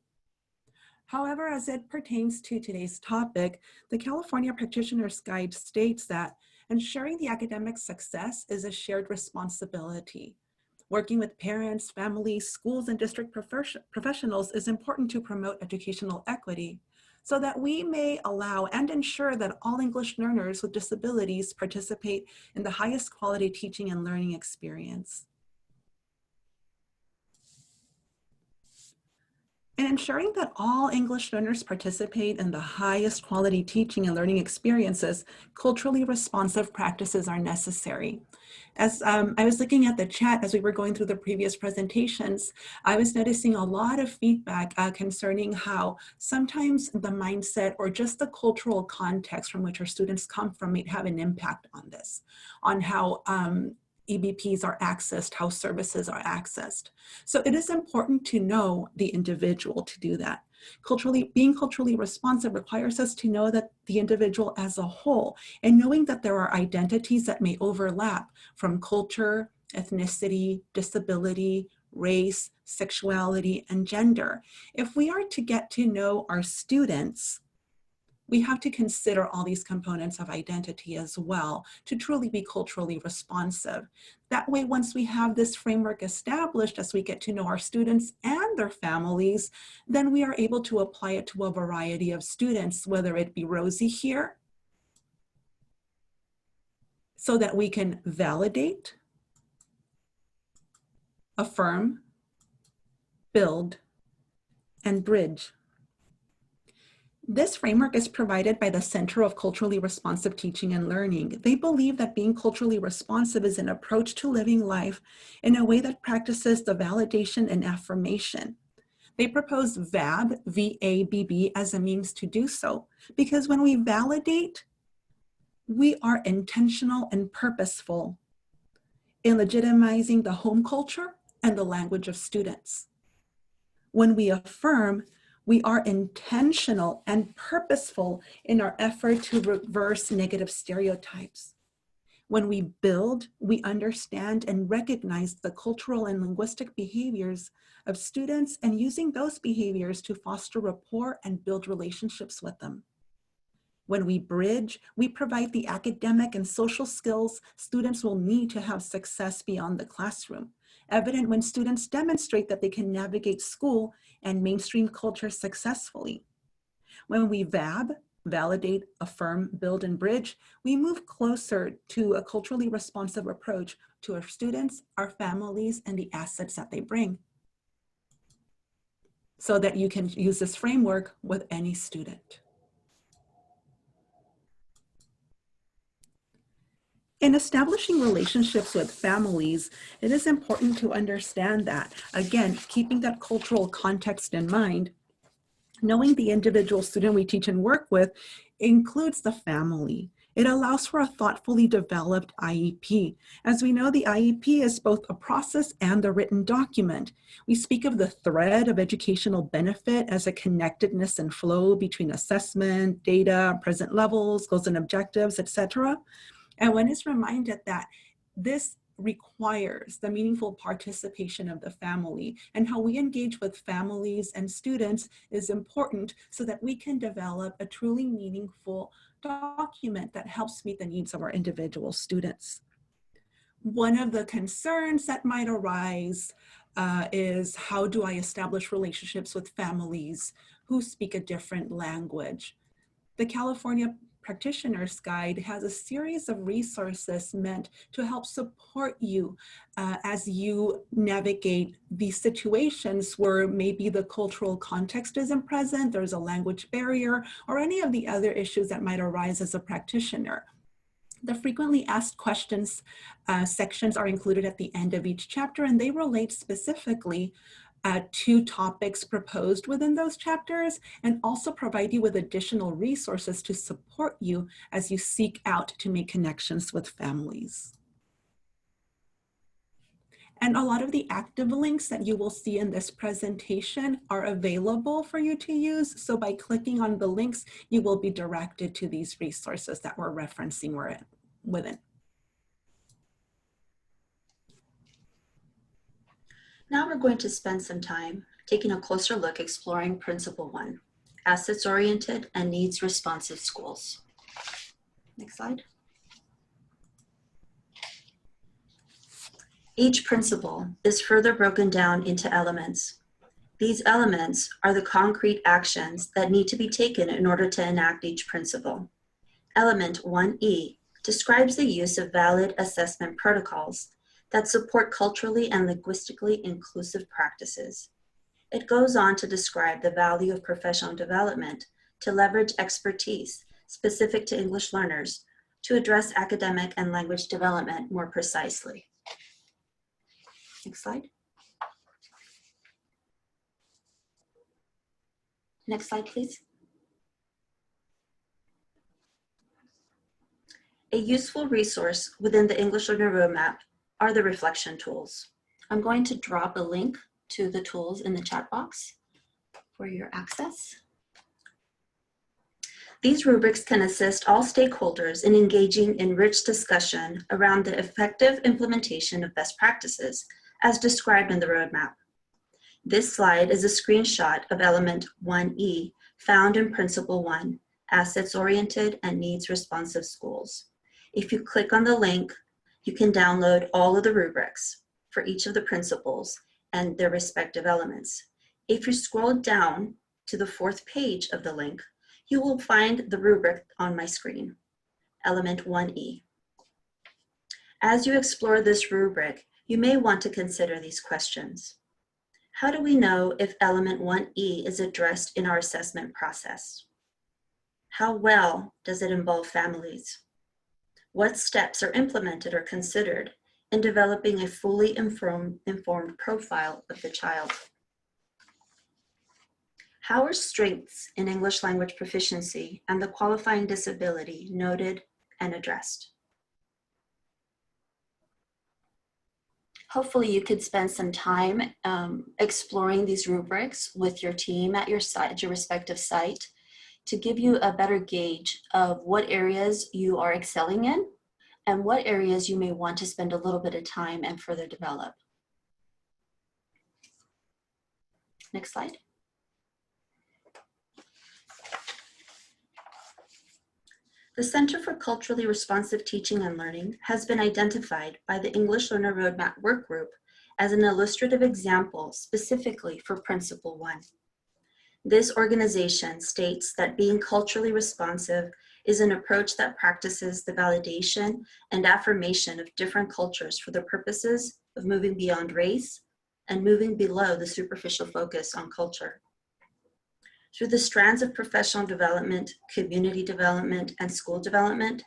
However, as it pertains to today's topic, the California Practitioner's Guide states that ensuring the academic success is a shared responsibility. Working with parents, families, schools, and district professionals is important to promote educational equity so that we may allow and ensure that all English learners with disabilities participate in the highest quality teaching and learning experience. And ensuring that all English learners participate in the highest quality teaching and learning experiences, culturally responsive practices are necessary. As I was looking at the chat as we were going through the previous presentations, I was noticing a lot of feedback concerning how sometimes the mindset or just the cultural context from which our students come from might have an impact on this, on how EBPs are accessed, how services are accessed. So it is important to know the individual to do that. Being culturally responsive requires us to know that the individual as a whole, and knowing that there are identities that may overlap from culture, ethnicity, disability, race, sexuality, and gender. If we are to get to know our students, we have to consider all these components of identity as well to truly be culturally responsive. That way, once we have this framework established, as we get to know our students and their families, then we are able to apply it to a variety of students, whether it be Rosie here, so that we can validate, affirm, build, and bridge. This framework is provided by the Center of Culturally Responsive Teaching and Learning. They believe that being culturally responsive is an approach to living life in a way that practices the validation and affirmation. They propose VAB, V-A-B-B, as a means to do so, because when we validate, we are intentional and purposeful in legitimizing the home culture and the language of students. When we affirm, we are intentional and purposeful in our effort to reverse negative stereotypes. When we build, we understand and recognize the cultural and linguistic behaviors of students and using those behaviors to foster rapport and build relationships with them. When we bridge, we provide the academic and social skills students will need to have success beyond the classroom. evident when students demonstrate that they can navigate school and mainstream culture successfully. When we validate, affirm, build, and bridge, we move closer to a culturally responsive approach to our students, our families, and the assets that they bring, so that you can use this framework with any student. In establishing relationships with families, it is important to understand that, again, keeping that cultural context in mind, knowing the individual student we teach and work with includes the family. It allows for a thoughtfully developed IEP. As we know, the IEP is both a process and a written document. We speak of the thread of educational benefit as a connectedness and flow between assessment, data, present levels, goals and objectives, etc. And one is reminded that this requires the meaningful participation of the family, and how we engage with families and students is important so that we can develop a truly meaningful document that helps meet the needs of our individual students. One of the concerns that might arise is, how do I establish relationships with families who speak a different language? The California Practitioner's Guide has a series of resources meant to help support you as you navigate these situations where maybe the cultural context isn't present, there's a language barrier, or any of the other issues that might arise as a practitioner. The frequently asked questions sections are included at the end of each chapter, and they relate specifically to topics proposed within those chapters, and also provide you with additional resources to support you as you seek out to make connections with families. And a lot of the active links that you will see in this presentation are available for you to use. So by clicking on the links, you will be directed to these resources that we're referencing within. Now we're going to spend some time taking a closer look exploring Principle 1, Assets-Oriented and Needs-Responsive Schools. Next slide. Each principle is further broken down into elements. These elements are the concrete actions that need to be taken in order to enact each principle. Element 1E describes the use of valid assessment protocols that support culturally and linguistically inclusive practices. It goes on to describe the value of professional development to leverage expertise specific to English learners to address academic and language development more precisely. Next slide. Next slide, please. A useful resource within the English Learner Roadmap are the reflection tools. I'm going to drop a link to the tools in the chat box for your access. These rubrics can assist all stakeholders in engaging in rich discussion around the effective implementation of best practices as described in the roadmap. This slide is a screenshot of element 1E found in Principle 1, Assets-Oriented and Needs-Responsive Schools. If you click on the link, you can download all of the rubrics for each of the principles and their respective elements. If you scroll down to the 4th page of the link, you will find the rubric on my screen, element 1E. As you explore this rubric, you may want to consider these questions. How do we know if element 1E is addressed in our assessment process? How well does it involve families? What steps are implemented or considered in developing a fully informed profile of the child? How are strengths in English language proficiency and the qualifying disability noted and addressed? Hopefully you could spend some time exploring these rubrics with your team at your site, at your respective site, to give you a better gauge of what areas you are excelling in and what areas you may want to spend a little bit of time and further develop. Next slide. The Center for Culturally Responsive Teaching and Learning has been identified by the English Learner Roadmap Work Group as an illustrative example specifically for Principle 1. This organization states that being culturally responsive is an approach that practices the validation and affirmation of different cultures for the purposes of moving beyond race and moving below the superficial focus on culture. Through the strands of professional development, community development, and school development,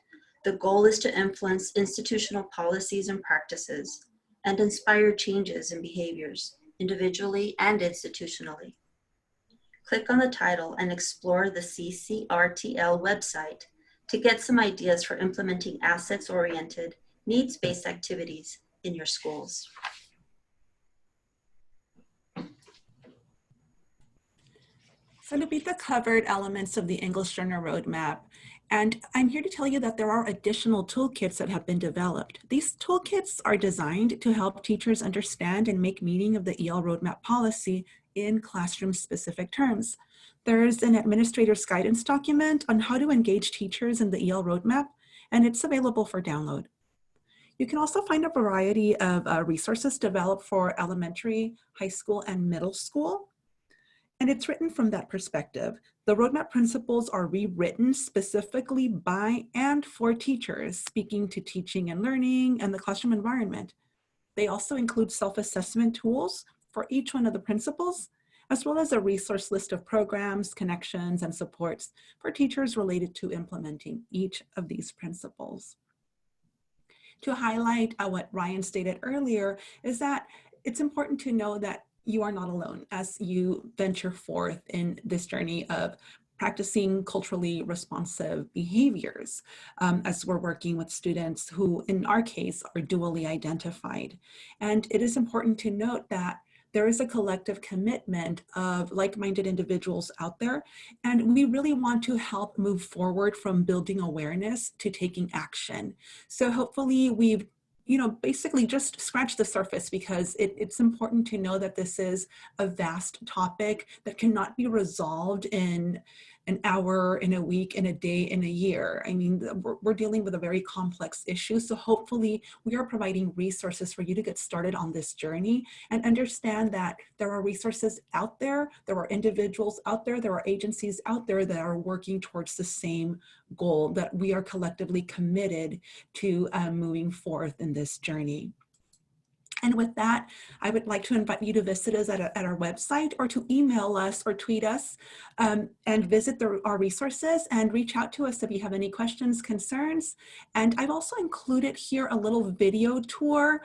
the goal is to influence institutional policies and practices and inspire changes in behaviors, individually and institutionally. Click on the title and explore the CCRTL website to get some ideas for implementing assets-oriented, needs-based activities in your schools. So Lupita covered elements of the English Learner Roadmap, and I'm here to tell you that there are additional toolkits that have been developed. These toolkits are designed to help teachers understand and make meaning of the EL Roadmap policy in classroom-specific terms. There's an administrator's guidance document on how to engage teachers in the EL Roadmap, and it's available for download. You can also find a variety of resources developed for elementary, high school, and middle school. And it's written from that perspective. The roadmap principles are rewritten specifically by and for teachers speaking to teaching and learning and the classroom environment. They also include self-assessment tools for each one of the principles, as well as a resource list of programs, connections, and supports for teachers related to implementing each of these principles. To highlight what Ryan stated earlier is that it's important to know that you are not alone as you venture forth in this journey of practicing culturally responsive behaviors as we're working with students who, in our case, are dually identified. And it is important to note that there is a collective commitment of like-minded individuals out there, and we really want to help move forward from building awareness to taking action. So hopefully we've basically just scratch the surface, because it's important to know that this is a vast topic that cannot be resolved in an hour, in a week, in a day, in a year. I mean, we're dealing with a very complex issue. So hopefully we are providing resources for you to get started on this journey and understand that there are resources out there, there are individuals out there, there are agencies out there that are working towards the same goal, that we are collectively committed to moving forth in this journey. And with that, I would like to invite you to visit us at our website, or to email us or tweet us and visit our resources and reach out to us if you have any questions, concerns. And I've also included here a little video tour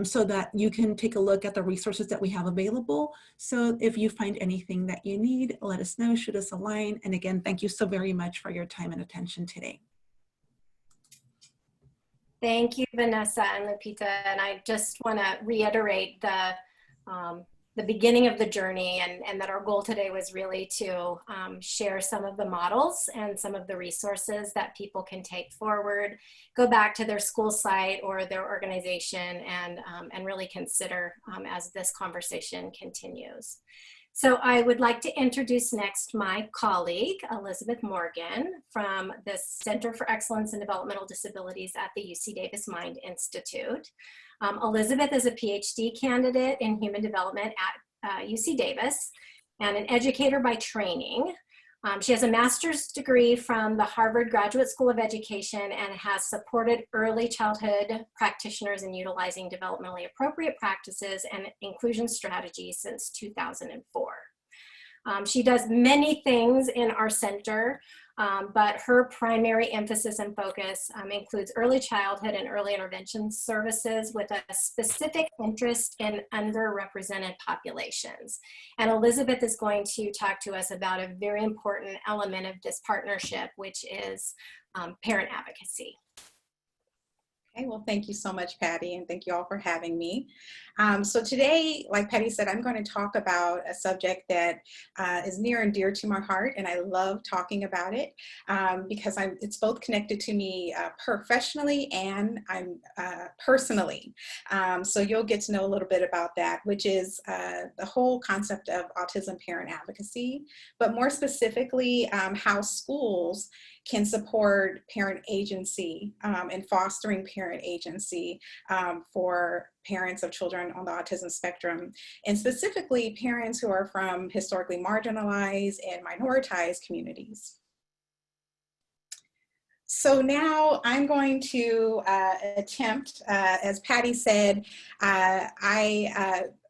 so that you can take a look at the resources that we have available. So if you find anything that you need, let us know, shoot us a line. And again, thank you so very much for your time and attention today. Thank you, Vanessa and Lupita. And I just want to reiterate the beginning of the journey, and that our goal today was really to share some of the models and some of the resources that people can take forward, go back to their school site or their organization, and really consider as this conversation continues. So I would like to introduce next my colleague, Elizabeth Morgan, from the Center for Excellence in Developmental Disabilities at the UC Davis Mind Institute. Elizabeth is a PhD candidate in human development at UC Davis and an educator by training. She has a master's degree from the Harvard Graduate School of Education and has supported early childhood practitioners in utilizing developmentally appropriate practices and inclusion strategies since 2004. She does many things in our center, but her primary emphasis and focus includes early childhood and early intervention services with a specific interest in underrepresented populations. And Elizabeth is going to talk to us about a very important element of this partnership, which is parent advocacy. Okay, well, thank you so much, Patty, and thank you all for having me. So today, like Patty said, I'm going to talk about a subject that is near and dear to my heart, and I love talking about it because it's both connected to me professionally and personally. So you'll get to know a little bit about that, which is the whole concept of autism parent advocacy, but more specifically, how schools can support parent agency and fostering parent agency for parents of children on the autism spectrum, and specifically parents who are from historically marginalized and minoritized communities. So now I'm going to attempt, as Patty said,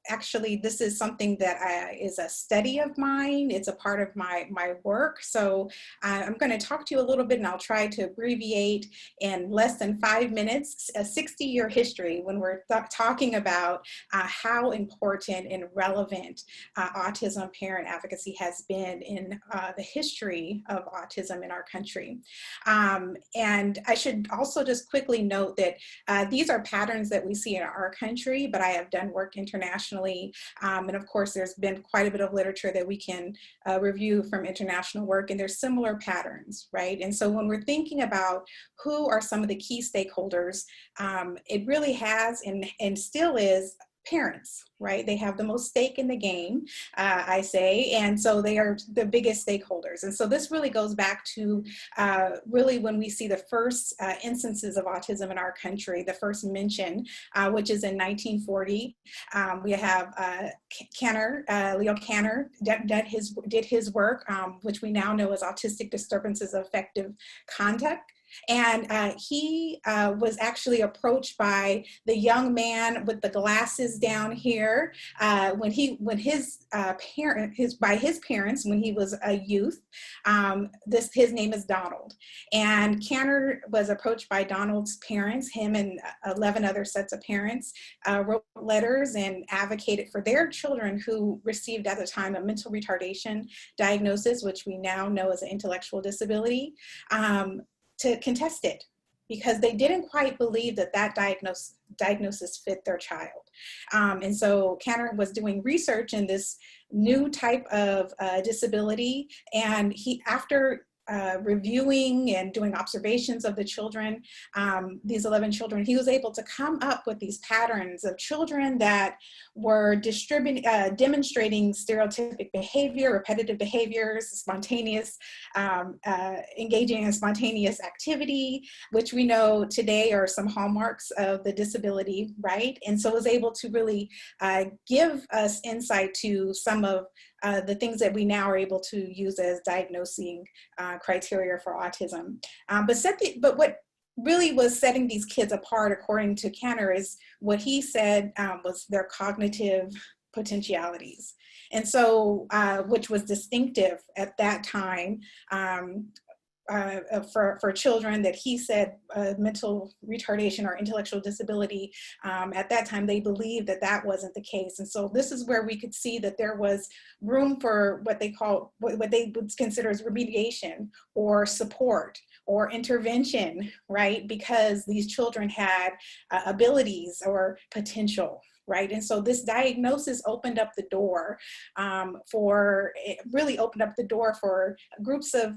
actually, this is something that is a study of mine. It's a part of my work. So I'm going to talk to you a little bit, and I'll try to abbreviate in less than 5 minutes, a 60-year history when we're talking about how important and relevant autism parent advocacy has been in the history of autism in our country. And I should also just quickly note that these are patterns that we see in our country, but I have done work internationally. And of course, there's been quite a bit of literature that we can review from international work, and there's similar patterns, right? And so when we're thinking about who are some of the key stakeholders, it really has and still is parents, right? They have the most stake in the game, I say, and so they are the biggest stakeholders. And so this really goes back to really when we see the first instances of autism in our country, the first mention, which is in 1940. We have Leo Kanner did his work, which we now know as autistic disturbances of affective conduct. And he was actually approached by the young man with the glasses down here by his parents when he was a youth. His name is Donald. And Kanner was approached by Donald's parents. Him and 11 other sets of parents wrote letters and advocated for their children who received at the time a mental retardation diagnosis, which we now know as an intellectual disability, to contest it, because they didn't quite believe that diagnosis fit their child. And so Kanner was doing research in this new type of disability, and after reviewing and doing observations of the children, these 11 children, he was able to come up with these patterns of children that were demonstrating stereotypic behavior, repetitive behaviors, spontaneous, engaging in spontaneous activity, which we know today are some hallmarks of the disability, right? And so was able to really give us insight to some of the things that we now are able to use as diagnosing criteria for autism. But what really was setting these kids apart, according to Kanner, is what he said was their cognitive potentialities. And so, which was distinctive at that time for children that he said mental retardation or intellectual disability, at that time they believed that that wasn't the case. And so this is where we could see that there was room for what they would consider as remediation or support or intervention, right? Because these children had abilities or potential, right? And so this diagnosis opened up the door for groups of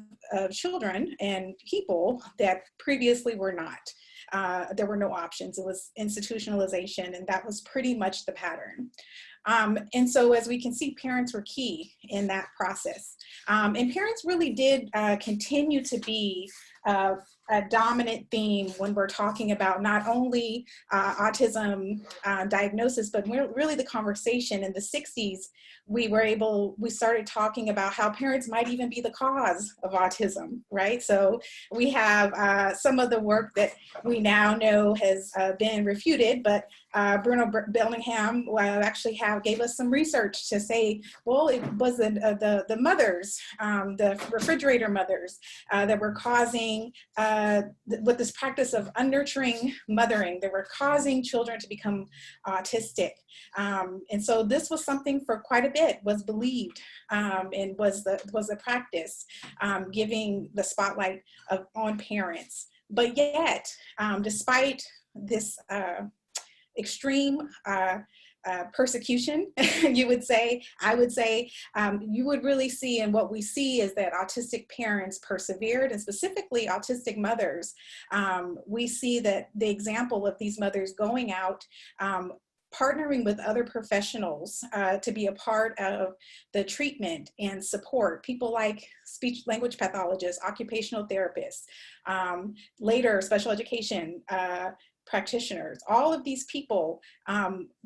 children and people that previously were not. There were no options. It was institutionalization, and that was pretty much the pattern. And so as we can see, parents were key in that process. And parents really did continue to be a dominant theme when we're talking about not only autism diagnosis, but really the conversation. In the 60s, we started talking about how parents might even be the cause of autism, right? So we have some of the work that we now know has been refuted, but Bruno Bellingham actually gave us some research to say, well, it was the mothers, the refrigerator mothers that were causing, with this practice of unnurturing mothering, they were causing children to become autistic. And so this was something for quite a bit was believed and was the practice, giving the spotlight on parents. But yet, despite this extreme persecution, I would say, you would really see, and what we see is that autistic parents persevered, and specifically autistic mothers. We see that the example of these mothers going out partnering with other professionals to be a part of the treatment and support. People like speech language pathologists, occupational therapists, later special education practitioners. All of these people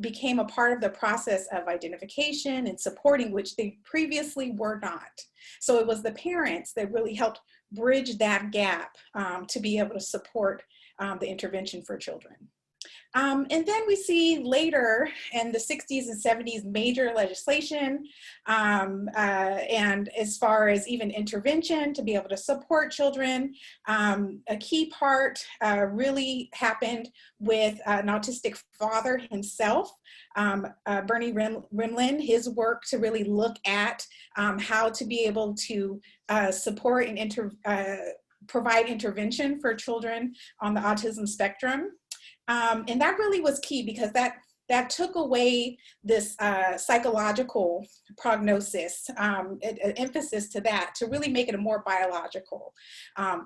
became a part of the process of identification and supporting, which they previously were not. So it was the parents that really helped bridge that gap to be able to support the intervention for children. And then we see later in the 60s and 70s major legislation and as far as even intervention to be able to support children. A key part really happened with an autistic father himself, Bernie Rimlin, his work to really look at how to be able to support and provide intervention for children on the autism spectrum. And that really was key because that took away this psychological prognosis, an emphasis to that, to really make it a more biological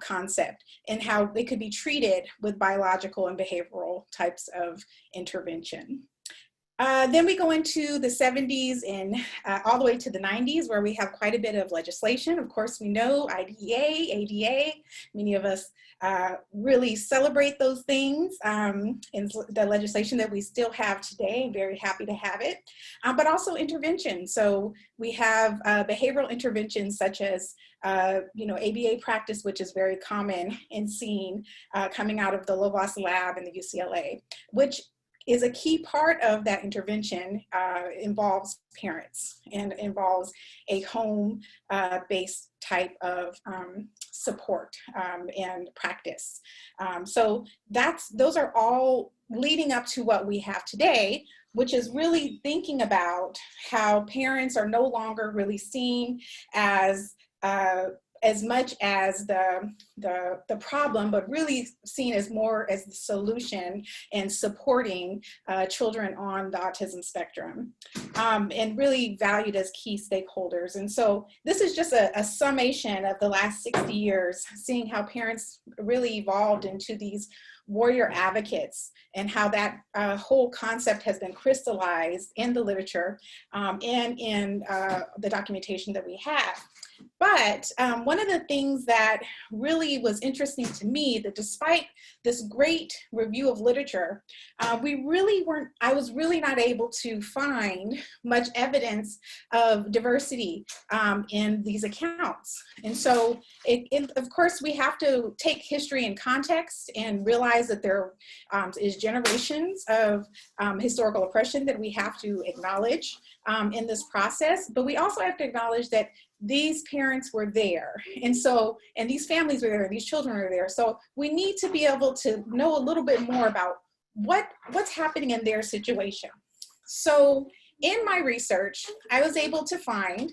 concept and how it could be treated with biological and behavioral types of intervention. Then we go into the 70s and all the way to the 90s, where we have quite a bit of legislation. Of course, we know IDEA, ADA, many of us really celebrate those things in the legislation that we still have today. I'm very happy to have it, but also intervention. So we have behavioral interventions such as ABA practice, which is very common and seen coming out of the Lovaas lab in the UCLA, which is a key part of that intervention, involves parents and involves a home-based type of support and practice. So those are all leading up to what we have today, which is really thinking about how parents are no longer really seen as much as the problem, but really seen as more as the solution and supporting children on the autism spectrum, and really valued as key stakeholders. And so this is just a summation of the last 60 years, seeing how parents really evolved into these warrior advocates and how that whole concept has been crystallized in the literature and in the documentation that we have. But one of the things that really was interesting to me, that despite this great review of literature, I was really not able to find much evidence of diversity in these accounts. And so, of course, we have to take history in context and realize that there is generations of historical oppression that we have to acknowledge in this process. But we also have to acknowledge that these parents were there. And these families were there, these children were there. So we need to be able to know a little bit more about what's happening in their situation. So in my research, I was able to find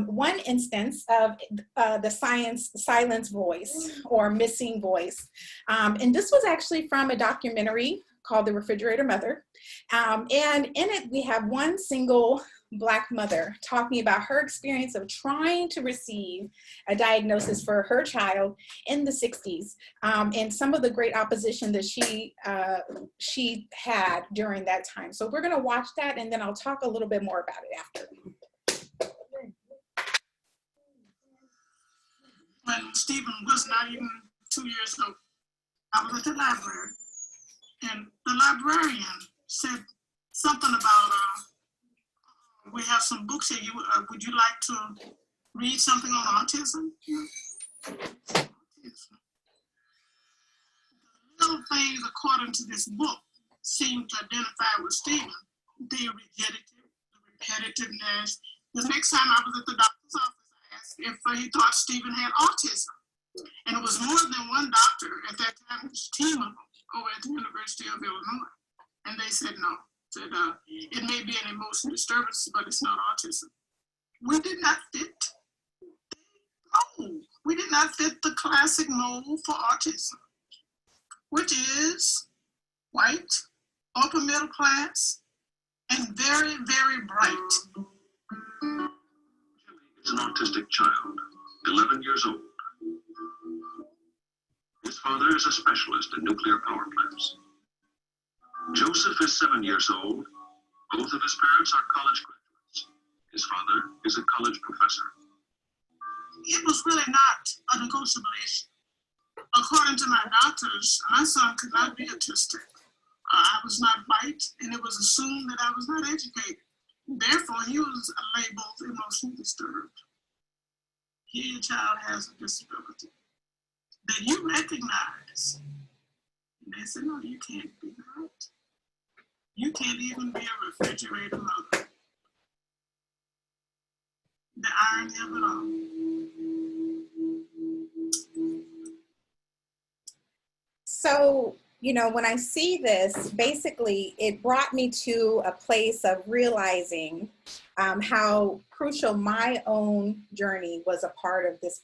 one instance of the silence voice or missing voice. And this was actually from a documentary called The Refrigerator Mother. And in it, we have one single Black mother talking about her experience of trying to receive a diagnosis for her child in the 60s, and some of the great opposition that she had during that time. So we're going to watch that, and then I'll talk a little bit more about it after. When Stephen was not even 2 years old, I was at the library, and the librarian said something about, we have some books here. Would you like to read something on autism? The little things, according to this book, seem to identify with Stephen. The rigidity, the repetitiveness. The next time I was at the doctor's office, I asked if he thought Stephen had autism. And it was more than one doctor at that time. It was a team of them over at the University of Illinois. And they said no. Said it may be an emotional disturbance, but it's not autism. We did not fit. No, we did not fit the classic mold for autism, which is white, upper middle class, and very, very bright. Is an autistic child, 11 years old. His father is a specialist in nuclear power plants. Joseph is 7 years old. Both of his parents are college graduates. His father is a college professor. It was really not a negotiable issue. According to my doctors, my son could not be autistic. I was not white, and it was assumed that I was not educated. Therefore, he was labeled emotionally disturbed. Here, your child has a disability that you recognize. And they said, no, you can't be that. You can't even be a refrigerator mother. The irony of it all. So, you know, when I see this, basically it brought me to a place of realizing how crucial my own journey was a part of this,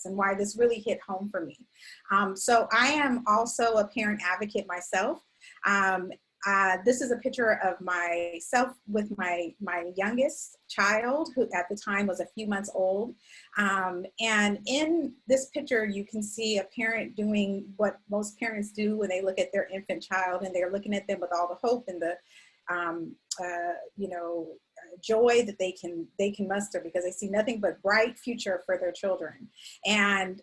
and why this really hit home for me. So I am also a parent advocate myself. This is a picture of myself with my youngest child, who at the time was a few months old. And in this picture, you can see a parent doing what most parents do when they look at their infant child, and they're looking at them with all the hope and the, you know, joy that they can muster, because they see nothing but bright future for their children. And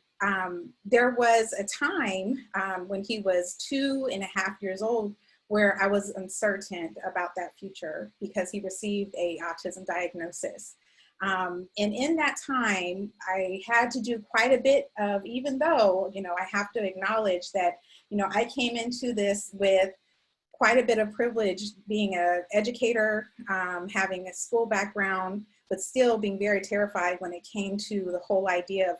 there was a time when he was 2.5 years old where I was uncertain about that future, because he received a autism diagnosis. And in that time, I had to do quite a bit of, even though, you know, I have to acknowledge that, you know, I came into this with quite a bit of privilege, being an educator, having a school background, but still being very terrified when it came to the whole idea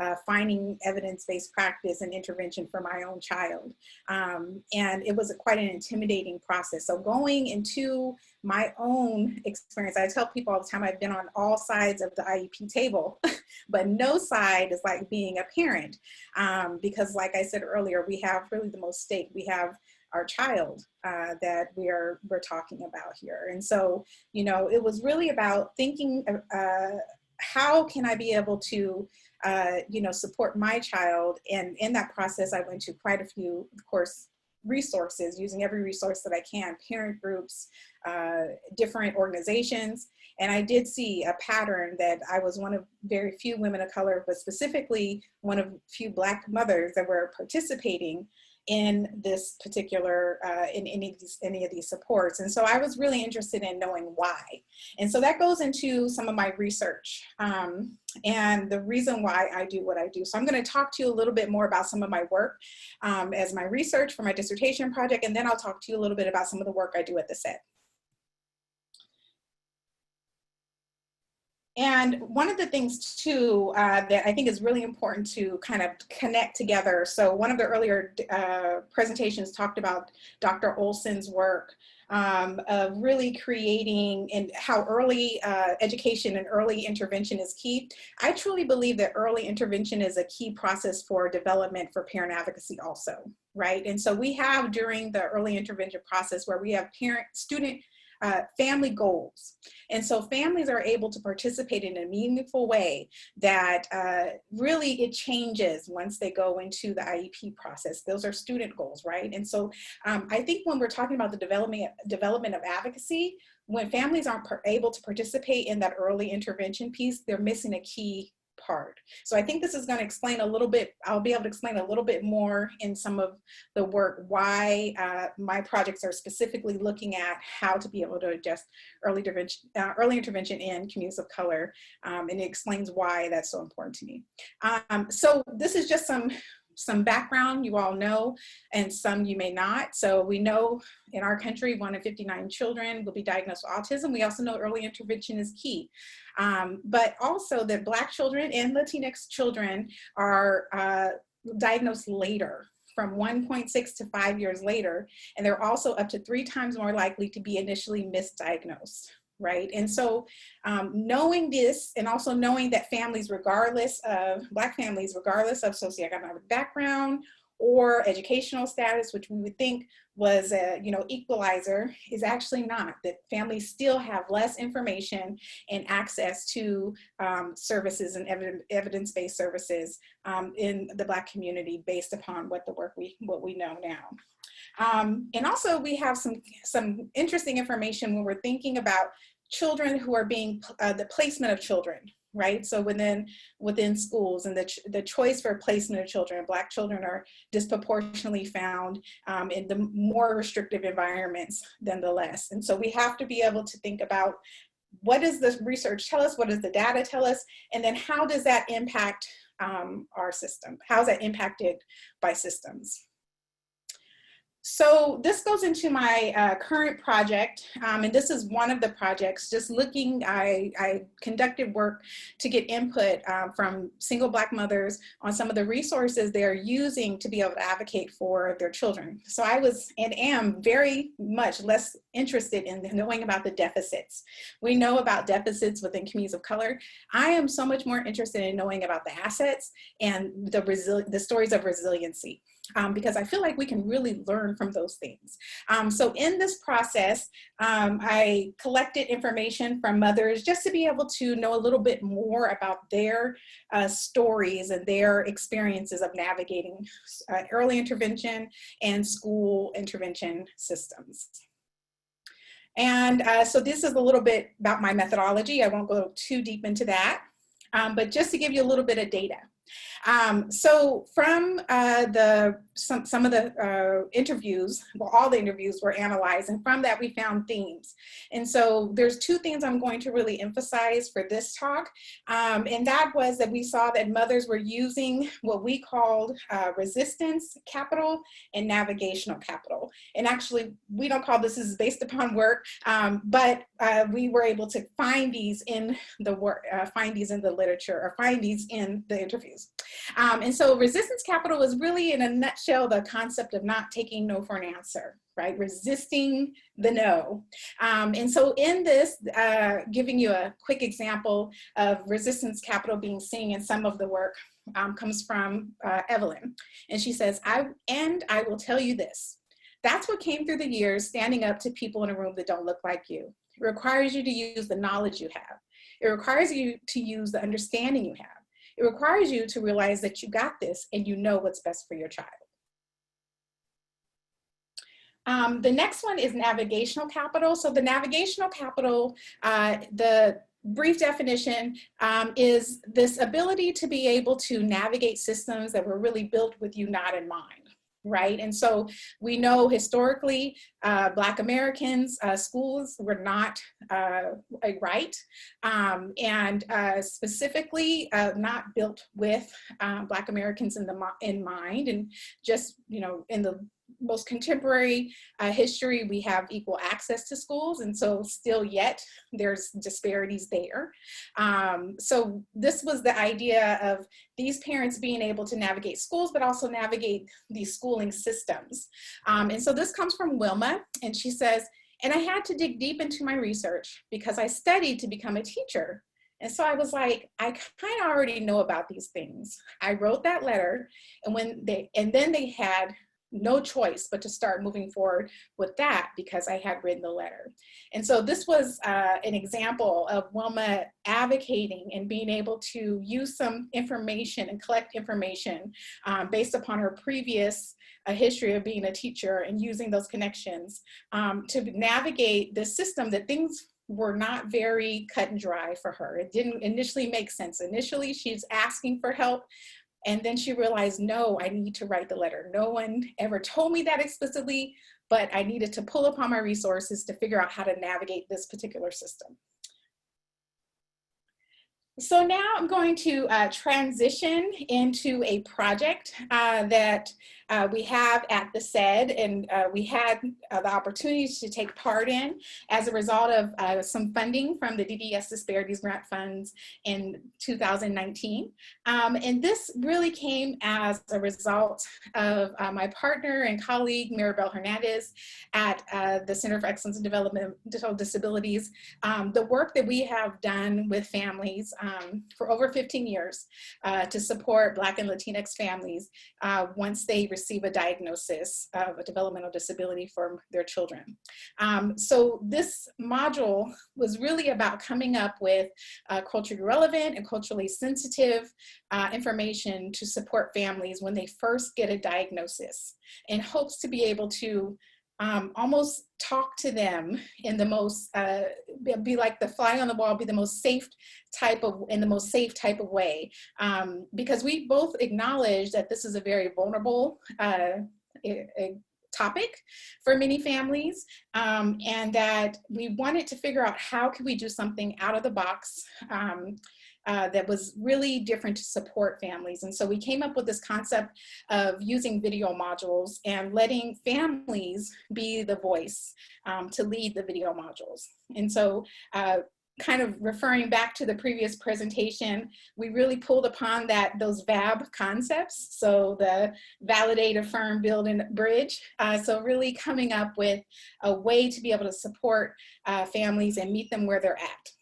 of finding evidence-based practice and intervention for my own child. And it was quite an intimidating process. So going into my own experience, I tell people all the time, I've been on all sides of the IEP table, but no side is like being a parent. Because like I said earlier, we have really the most stake. We have our child that we're talking about here. And so, you know, it was really about thinking, how can I be able to you know, support my child? And in that process, I went to quite a few, of course, resources, using every resource that I can, parent groups, different organizations. And I did see a pattern that I was one of very few women of color, but specifically one of few Black mothers that were participating in this particular, in any of these supports. And so I was really interested in knowing why. And so that goes into some of my research and the reason why I do what I do. So I'm gonna talk to you a little bit more about some of my work as my research for my dissertation project, and then I'll talk to you a little bit about some of the work I do at the SET. And one of the things too that I think is really important to kind of connect together. So one of the earlier presentations talked about Dr. Olson's work of really creating and how early education and early intervention is key. I truly believe that early intervention is a key process for development for parent advocacy also, right? And so we have, during the early intervention process, where we have student family goals. And so families are able to participate in a meaningful way that really it changes once they go into the IEP process. Those are student goals, right? And so I think when we're talking about the development of advocacy, when families aren't able to participate in that early intervention piece, they're missing a key part. So I think this is going to explain a little bit, I'll be able to explain a little bit more in some of the work why my projects are specifically looking at how to be able to adjust early intervention in communities of color, and it explains why that's so important to me. So this is just some background you all know, and some you may not. So we know in our country, 1 in 59 children will be diagnosed with autism. We also know early intervention is key. But also that Black children and Latinx children are diagnosed later, from 1.6 to 5 years later. And they're also up to 3 times more likely to be initially misdiagnosed. Right. And so knowing this, and also knowing that families, regardless of Black families, regardless of socioeconomic background or educational status, which we would think was a, you know, equalizer, is actually not, that families still have less information and access to services and evidence-based services in the Black community based upon what we know now. And also we have some interesting information when we're thinking about children who are being, the placement of children, right? So within schools, and the choice for placement of children, Black children are disproportionately found in the more restrictive environments than the less. And so we have to be able to think about, what does the research tell us? What does the data tell us? And then how does that impact our system? How is that impacted by systems? So this goes into my current project, and this is one of the projects, just looking, I conducted work to get input from single Black mothers on some of the resources they're using to be able to advocate for their children. So I was and am very much less interested in knowing about the deficits. We know about deficits within communities of color. I am so much more interested in knowing about the assets and the stories of resiliency. Because I feel like we can really learn from those things. So in this process, I collected information from mothers just to be able to know a little bit more about their stories and their experiences of navigating early intervention and school intervention systems. And so this is a little bit about my methodology. I won't go too deep into that, but just to give you a little bit of data. So from some of the interviews, well, all the interviews were analyzed, and from that we found themes. And so there's two things I'm going to really emphasize for this talk, and that was that we saw that mothers were using what we called resistance capital and navigational capital. And actually, we don't call this is based upon work, but we were able to find these in the work, find these in the literature, or find these in the interviews. And so resistance capital is really, in a nutshell, the concept of not taking no for an answer, right? Resisting the no. And so in this, giving you a quick example of resistance capital being seen in some of the work comes from Evelyn. And she says, I will tell you this. That's what came through the years standing up to people in a room that don't look like you. It requires you to use the knowledge you have. It requires you to use the understanding you have. It requires you to realize that you got this and you know what's best for your child. The next one is navigational capital. So the navigational capital, the brief definition is this ability to be able to navigate systems that were really built with you not in mind. Right, and so we know historically, Black Americans, schools were not a right, and specifically not built with Black Americans in mind, and just, you know, in the most contemporary history, we have equal access to schools, and so still yet there's disparities there. So this was the idea of these parents being able to navigate schools, but also navigate these schooling systems. And so this comes from Wilma, and she says, and I had to dig deep into my research because I studied to become a teacher. And so I was like, I kind of already know about these things. I wrote that letter, and then they had no choice but to start moving forward with that because I had written the letter. And so this was an example of Wilma advocating and being able to use some information and collect information based upon her previous history of being a teacher and using those connections to navigate the system that things were not very cut and dry for her. It didn't initially make sense. Initially, she's asking for help. And then she realized, no, I need to write the letter. No one ever told me that explicitly, but I needed to pull upon my resources to figure out how to navigate this particular system. So now I'm going to transition into a project that we have at the SED, and we had the opportunity to take part in as a result of some funding from the DDS Disparities Grant Funds in 2019. And this really came as a result of my partner and colleague, Maribel Hernandez, at the Center for Excellence in Developmental Disabilities. The work that we have done with families for over 15 years to support Black and Latinx families once they receive a diagnosis of a developmental disability for their children. So this module was really about coming up with culturally relevant and culturally sensitive information to support families when they first get a diagnosis, in hopes to be able to almost talk to them in the most, be like the fly on the wall, be the most safe type of, in the most safe type of way. Because we both acknowledge that this is a very vulnerable topic for many families, and that we wanted to figure out how could we do something out of the box that was really different to support families. And so we came up with this concept of using video modules and letting families be the voice to lead the video modules. And so kind of referring back to the previous presentation, we really pulled upon those VAB concepts. So the validate, affirm, build, and bridge. So really coming up with a way to be able to support families and meet them where they're at.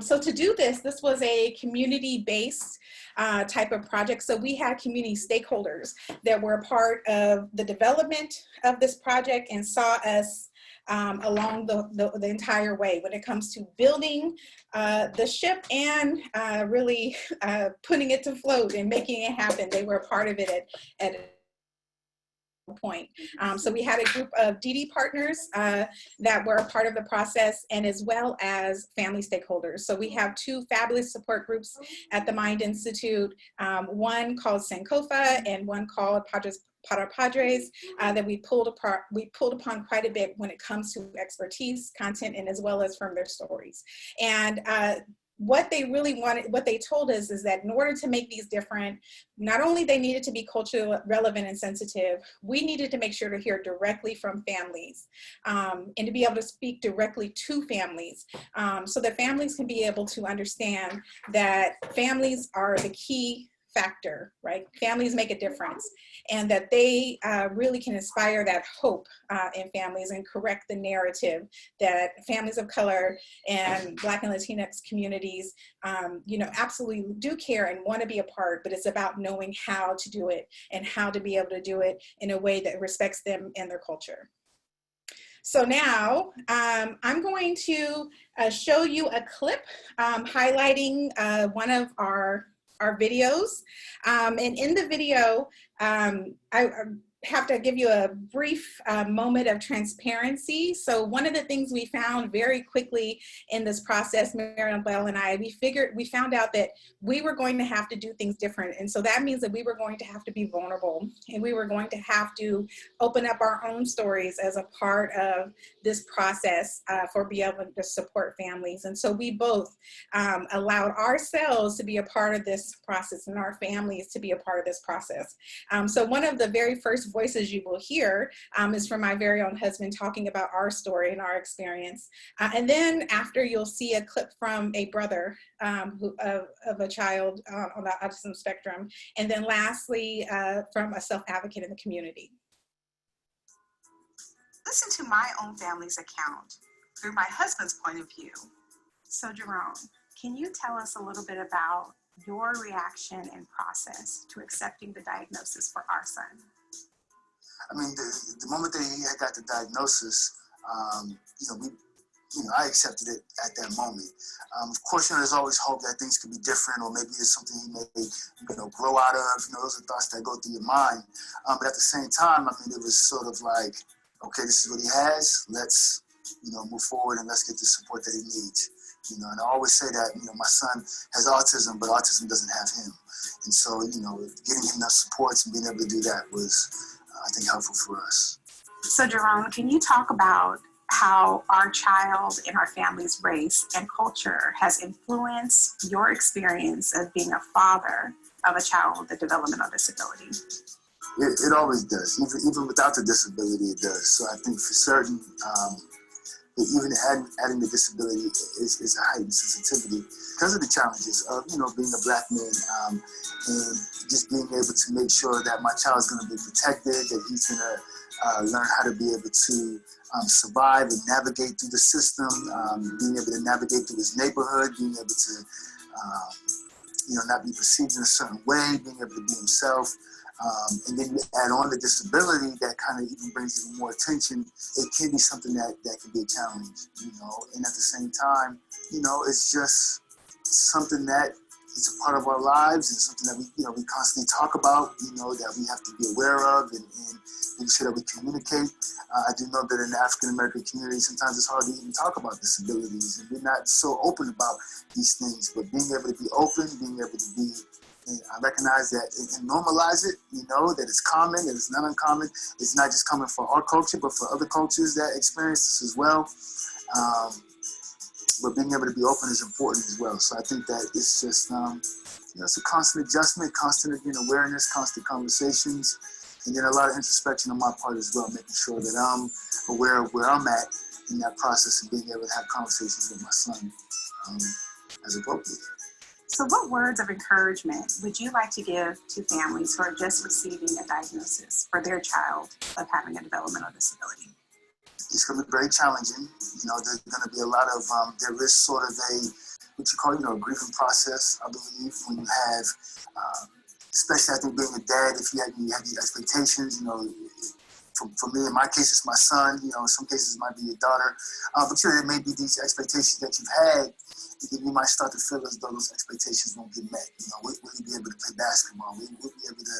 So to do this was a community-based type of project. So we had community stakeholders that were a part of the development of this project and saw us along the entire way when it comes to building the ship and really putting it to float and making it happen. They were a part of it at point. So we had a group of DD partners that were a part of the process, and as well as family stakeholders. So we have two fabulous support groups at the Mind Institute, one called Sankofa and one called Padres that we pulled upon quite a bit when it comes to expertise, content, and as well as from their stories. And what they really wanted, what they told us is that in order to make these different, not only they needed to be culturally relevant and sensitive, we needed to make sure to hear directly from families and to be able to speak directly to families so that families can be able to understand that families are the key factor, right? Families make a difference, and that they really can inspire that hope in families and correct the narrative that families of color and Black and Latinx communities, absolutely do care and want to be a part, but it's about knowing how to do it and how to be able to do it in a way that respects them and their culture. So now I'm going to show you a clip highlighting one of our videos. And in the video, I have to give you a brief moment of transparency. So one of the things we found very quickly in this process, Marion Bell and I, we found out that we were going to have to do things different. And so that means that we were going to have to be vulnerable, and we were going to have to open up our own stories as a part of this process for being able to support families. And so we both allowed ourselves to be a part of this process and our families to be a part of this process. So one of the very first voices you will hear is from my very own husband talking about our story and our experience. And then after, you'll see a clip from a brother of a child on the autism spectrum. And then lastly, from a self-advocate in the community. Listen to my own family's account through my husband's point of view. So Jerome, can you tell us a little bit about your reaction and process to accepting the diagnosis for our son? I mean, the moment that he had got the diagnosis, I accepted it at that moment. Of course, there's always hope that things could be different, or maybe it's something he may, grow out of. Those are thoughts that go through your mind. But at the same time, it was sort of like, okay, this is what he has. Let's, move forward and let's get the support that he needs. And I always say that, my son has autism, but autism doesn't have him. And so, getting him enough supports and being able to do that was, I think, helpful for us. So Jerome, can you talk about how our child and our family's race and culture has influenced your experience of being a father of a child with a developmental disability? It always does. Even without the disability, it does. So I think for certain, even adding the disability is a heightened sensitivity because of the challenges of, being a Black man and just being able to make sure that my child is going to be protected, that he's going to learn how to be able to survive and navigate through the system, being able to navigate through his neighborhood, being able to, not be perceived in a certain way, being able to be himself. And then you add on the disability that kind of even brings even more attention. It can be something that can be a challenge, and at the same time, it's just something that is a part of our lives and something that we constantly talk about, that we have to be aware of and making sure that we communicate. I do know that in the African American community, sometimes it's hard to even talk about disabilities, and we're not so open about these things. But being able to be open, being able to be, and I recognize that and normalize it, that it's common, that it's not uncommon. It's not just coming for our culture, but for other cultures that experience this as well. But being able to be open is important as well. So I think that it's just, it's a constant adjustment, constant awareness, constant conversations, and then a lot of introspection on my part as well, making sure that I'm aware of where I'm at in that process and being able to have conversations with my son as appropriate. So what words of encouragement would you like to give to families who are just receiving a diagnosis for their child of having a developmental disability? It's going to be very challenging. There's going to be a lot of, there is sort of a grieving process, I believe, when you have, especially I think being a dad, if you have these expectations, for me, in my case, it's my son, in some cases it might be your daughter, but there may be these expectations that you've had, and then you might start to feel as though those expectations won't get met. Will you be able to play basketball? Will you be able to,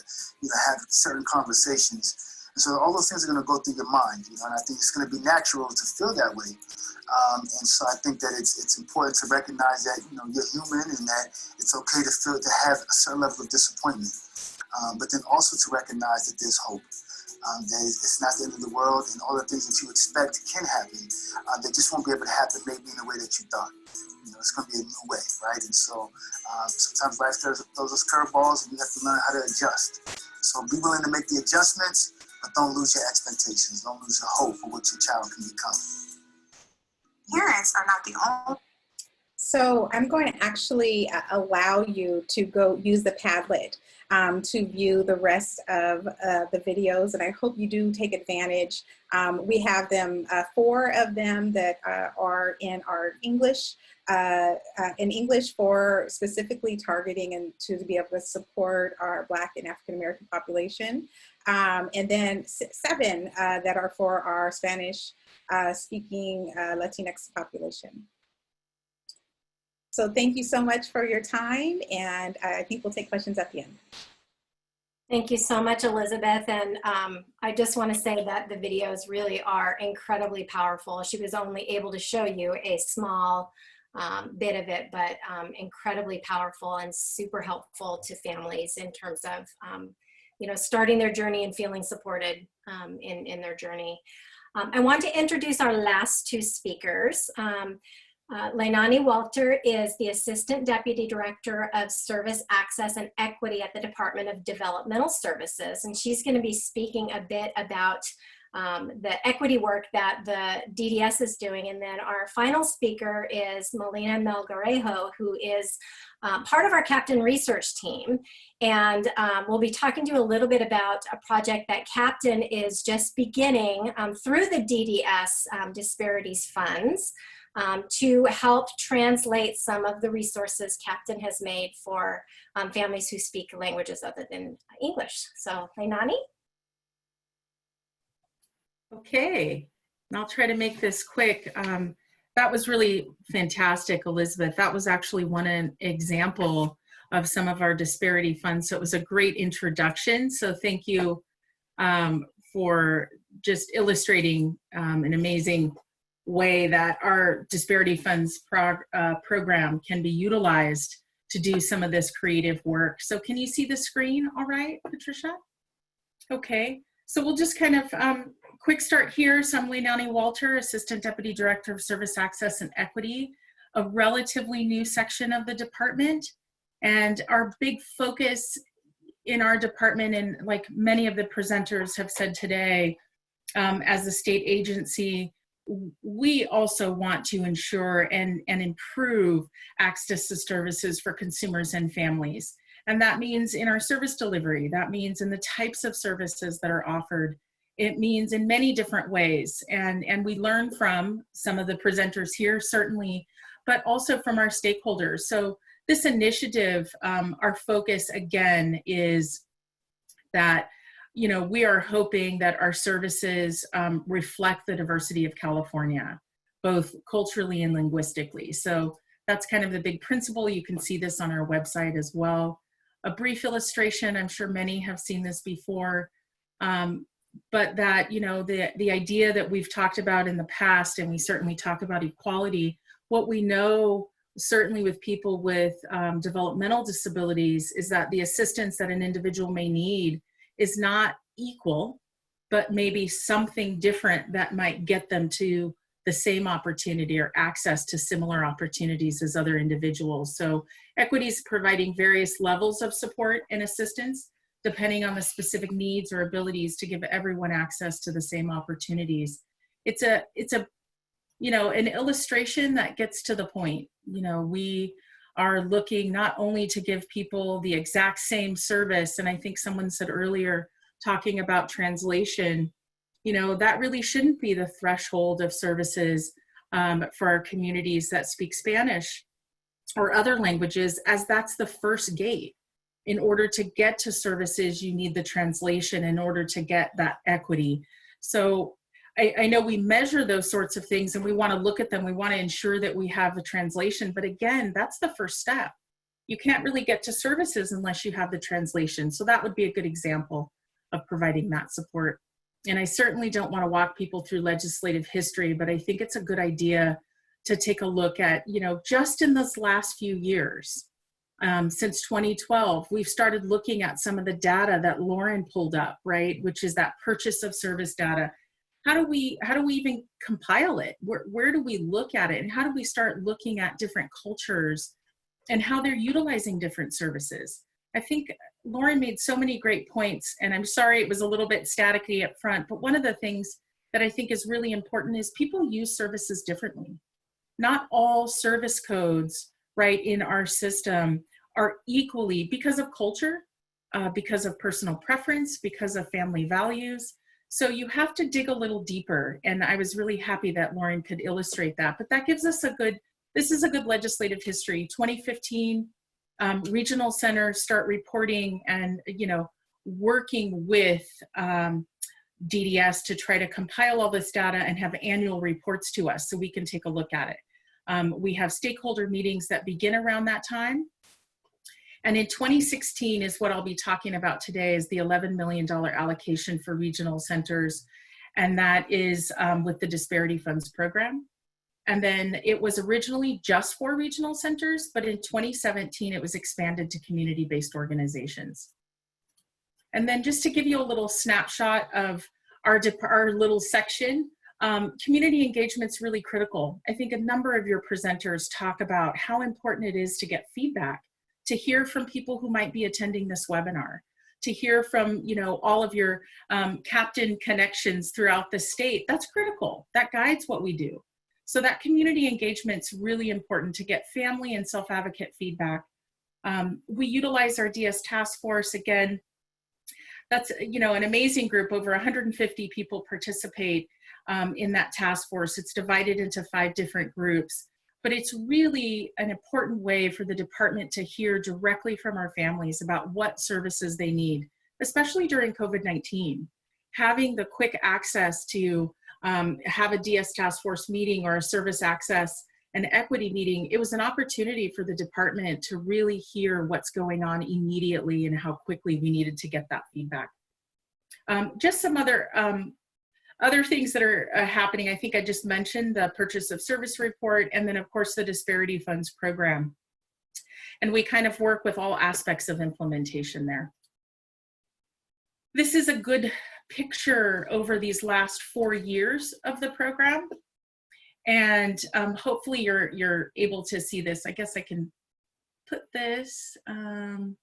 have certain conversations? And so all those things are going to go through your mind, and I think it's going to be natural to feel that way. And so I think that it's important to recognize that, you're human and that it's okay to have a certain level of disappointment, but then also to recognize that there's hope. That it's not the end of the world, and all the things that you expect can happen. They just won't be able to happen maybe in the way that you thought. It's going to be a new way, right? And so sometimes life throws us curveballs, and you have to learn how to adjust. So be willing to make the adjustments, but don't lose your expectations. Don't lose your hope for what your child can become. Parents are not the only. So I'm going to actually allow you to go use the Padlet to view the rest of the videos, and I hope you do take advantage. We have them, 4 of them that are in our English, for specifically targeting and to be able to support our Black and African American population, and then 7 that are for our Spanish speaking Latinx population. So thank you so much for your time, and I think we'll take questions at the end. Thank you so much, Elizabeth. And I just want to say that the videos really are incredibly powerful. She was only able to show you a small bit of it, but incredibly powerful and super helpful to families in terms of, starting their journey and feeling supported in their journey. I want to introduce our last 2 speakers. Leilani Walter is the Assistant Deputy Director of Service Access and Equity at the Department of Developmental Services, and she's going to be speaking a bit about the equity work that the DDS is doing. And then our final speaker is Melina Melgarejo, who is part of our Captain research team. And we'll be talking to you a little bit about a project that Captain is just beginning through the DDS Disparities Funds to help translate some of the resources Captain has made for families who speak languages other than English. So, Leilani? Okay, and I'll try to make this quick. That was really fantastic, Elizabeth. That was actually one example of some of our disparity funds. So it was a great introduction. So thank you for just illustrating an amazing way that our disparity funds program can be utilized to do some of this creative work. So can you see the screen all right, Patricia? Okay, so we'll just kind of quick start here. So I'm Leilani Walter, Assistant Deputy Director of Service Access and Equity, a relatively new section of the department. And our big focus in our department, and like many of the presenters have said today, as a state agency, we also want to ensure and improve access to services for consumers and families. And that means in our service delivery, that means in the types of services that are offered, It means in many different ways. And we learn from some of the presenters here, certainly, but also from our stakeholders. So this initiative, our focus again is that, you know, we are hoping that our services reflect the diversity of California, both culturally and linguistically. So that's kind of the big principle. You can see this on our website as well. A brief illustration, I'm sure many have seen this before, but that, you know, the idea that we've talked about in the past, and we certainly talk about equality, what we know certainly with people with developmental disabilities is that the assistance that an individual may need is not equal, but maybe something different that might get them to the same opportunity or access to similar opportunities as other individuals. So equity is providing various levels of support and assistance depending on the specific needs or abilities to give everyone access to the same opportunities. It's a you know, an illustration that gets to the point. You know, we are looking not only to give people the exact same service, and I think someone said earlier, talking about translation, you know, that really shouldn't be the threshold of services for our communities that speak Spanish or other languages, as that's the first gate. In order to get to services, you need the translation in order to get that equity. So I know we measure those sorts of things and we want to look at them. We want to ensure that we have the translation. But again, that's the first step. You can't really get to services unless you have the translation. So that would be a good example of providing that support. And I certainly don't want to walk people through legislative history, but I think it's a good idea to take a look at, you know, just in this last few years, since 2012, we've started looking at some of the data that Lauren pulled up, right? Which is that purchase of service data. How do we even compile it? Where do we look at it? And how do we start looking at different cultures and how they're utilizing different services? I think Lauren made so many great points, and I'm sorry it was a little bit staticky up front, but one of the things that I think is really important is people use services differently. Not all service codes, right, in our system are equally, because of culture, because of personal preference, because of family values. So you have to dig a little deeper, and I was really happy that Lauren could illustrate that. But that gives us this is a good legislative history. 2015, regional centers start reporting and, you know, working with DDS to try to compile all this data and have annual reports to us so we can take a look at it. We have stakeholder meetings that begin around that time. And in 2016 is what I'll be talking about today, is the $11 million allocation for regional centers. And that is with the Disparity Funds program. And then it was originally just for regional centers, but in 2017, it was expanded to community-based organizations. And then just to give you a little snapshot of our little section, community engagement's really critical. I think a number of your presenters talk about how important it is to get feedback, to hear from people who might be attending this webinar, to hear from, you know, all of your captain connections throughout the state. That's critical. That guides what we do. So that community engagement's really important to get family and self-advocate feedback. We utilize our DS task force. Again, that's, you know, an amazing group. Over 150 people participate in that task force. It's divided into 5 different groups. But it's really an important way for the department to hear directly from our families about what services they need, especially during COVID-19. Having the quick access to have a DS task force meeting or a service access and equity meeting, it was an opportunity for the department to really hear what's going on immediately and how quickly we needed to get that feedback. Just some other things that are happening. I think I just mentioned the purchase of service report, and then of course the Disparity Funds program. And we kind of work with all aspects of implementation there. This is a good picture over these last 4 years of the program. And hopefully you're able to see this. I guess I can put this from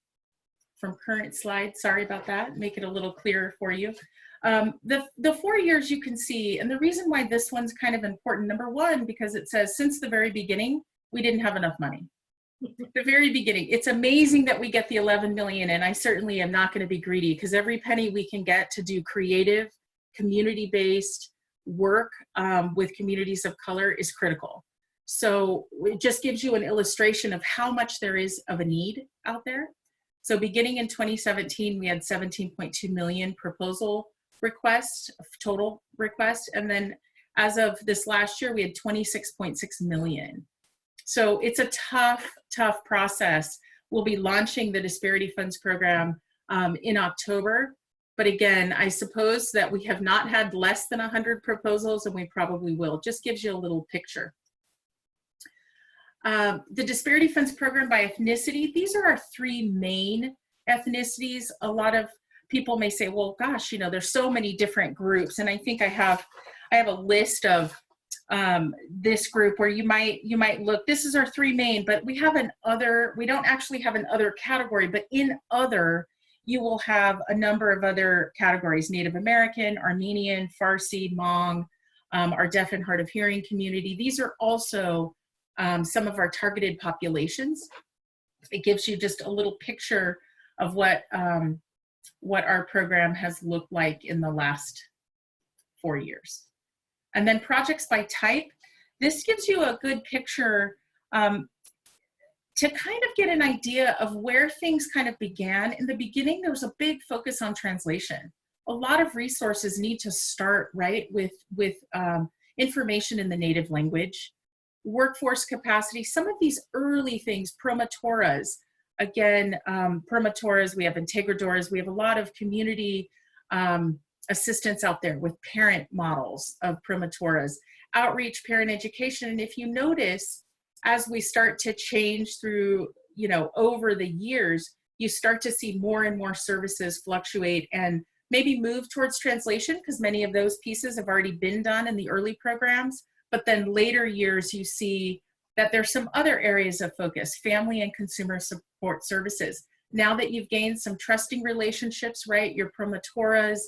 current slide. Sorry about that. Make it a little clearer for you. The 4 years you can see, and the reason why this one's kind of important, number one, because it says since the very beginning, we didn't have enough money. The very beginning. It's amazing that we get the 11 million, and I certainly am not going to be greedy, because every penny we can get to do creative community-based work with communities of color is critical. So it just gives you an illustration of how much there is of a need out there. So beginning in 2017, we had 17.2 million proposal requests, total requests. And then as of this last year, we had 26.6 million. So it's a tough process. We'll be launching the Disparity Funds program in October. But again, I suppose that we have not had less than 100 proposals, and we probably will. Just gives you a little picture. The Disparity Funds program by ethnicity, these are our three main ethnicities. A lot of people may say, well, gosh, you know, there's so many different groups. And I think I have a list of this group where you might look, this is our three main, but we have we don't actually have an other category, but in other, you will have a number of other categories: Native American, Armenian, Farsi, Hmong, our deaf and hard of hearing community. These are also some of our targeted populations. It gives you just a little picture of what our program has looked like in the last 4 years. And then projects by type. This gives you a good picture to kind of get an idea of where things kind of began. In the beginning, there was a big focus on translation. A lot of resources need to start, right, with information in the native language. Workforce capacity, some of these early things, promotoras, again, promotoras, we have integradores, we have a lot of community assistance out there with parent models of promotoras, outreach, parent education. And if you notice, as we start to change through, you know, over the years, you start to see more and more services fluctuate and maybe move towards translation, because many of those pieces have already been done in the early programs. But then later years, you see that there's some other areas of focus: family and consumer support services. Now that you've gained some trusting relationships, right, your promotoras,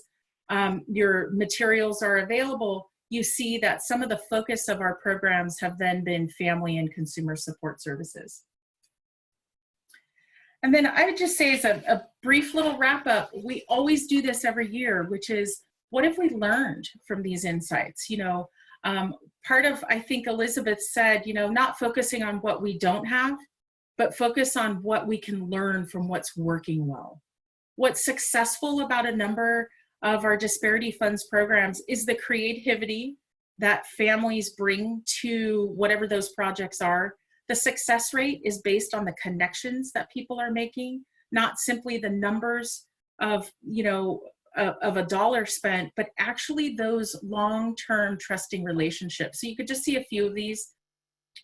your materials are available, you see that some of the focus of our programs have then been family and consumer support services. And then I would just say, as a brief little wrap up, we always do this every year, which is, what have we learned from these insights? You know, part of, I think Elizabeth said, you know, not focusing on what we don't have, but focus on what we can learn from what's working well. What's successful about a number of our Disparity Funds programs is the creativity that families bring to whatever those projects are. The success rate is based on the connections that people are making, not simply the numbers of, you know, of a dollar spent, but actually those long-term trusting relationships. So you could just see a few of these.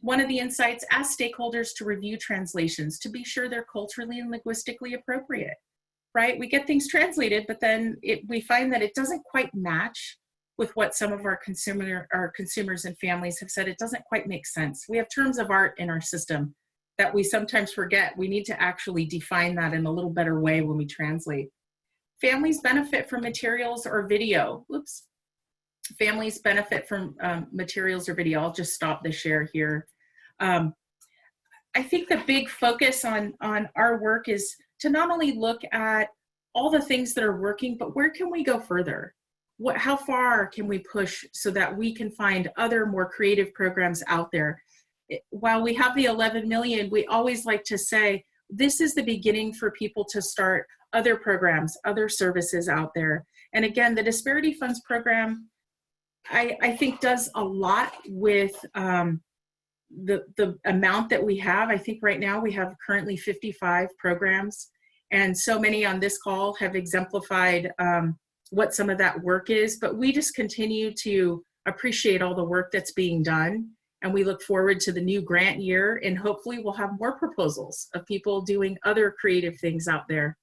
One of the insights: ask stakeholders to review translations to be sure they're culturally and linguistically appropriate, right? We get things translated, but then we find that it doesn't quite match with what some of our consumers and families have said. It doesn't quite make sense. We have terms of art in our system that we sometimes forget. We need to actually define that in a little better way when we translate. Families benefit from materials or video. Oops. Families benefit from materials or video. I'll just stop the share here. I think the big focus on our work is to not only look at all the things that are working, but where can we go further? How far can we push so that we can find other more creative programs out there? While we have the 11 million, we always like to say, this is the beginning for people to start other programs, other services out there. And again, the Disparity Funds program, I think, does a lot with the amount that we have. I think right now we have currently 55 programs, and so many on this call have exemplified what some of that work is, but we just continue to appreciate all the work that's being done. And we look forward to the new grant year, and hopefully we'll have more proposals of people doing other creative things out there.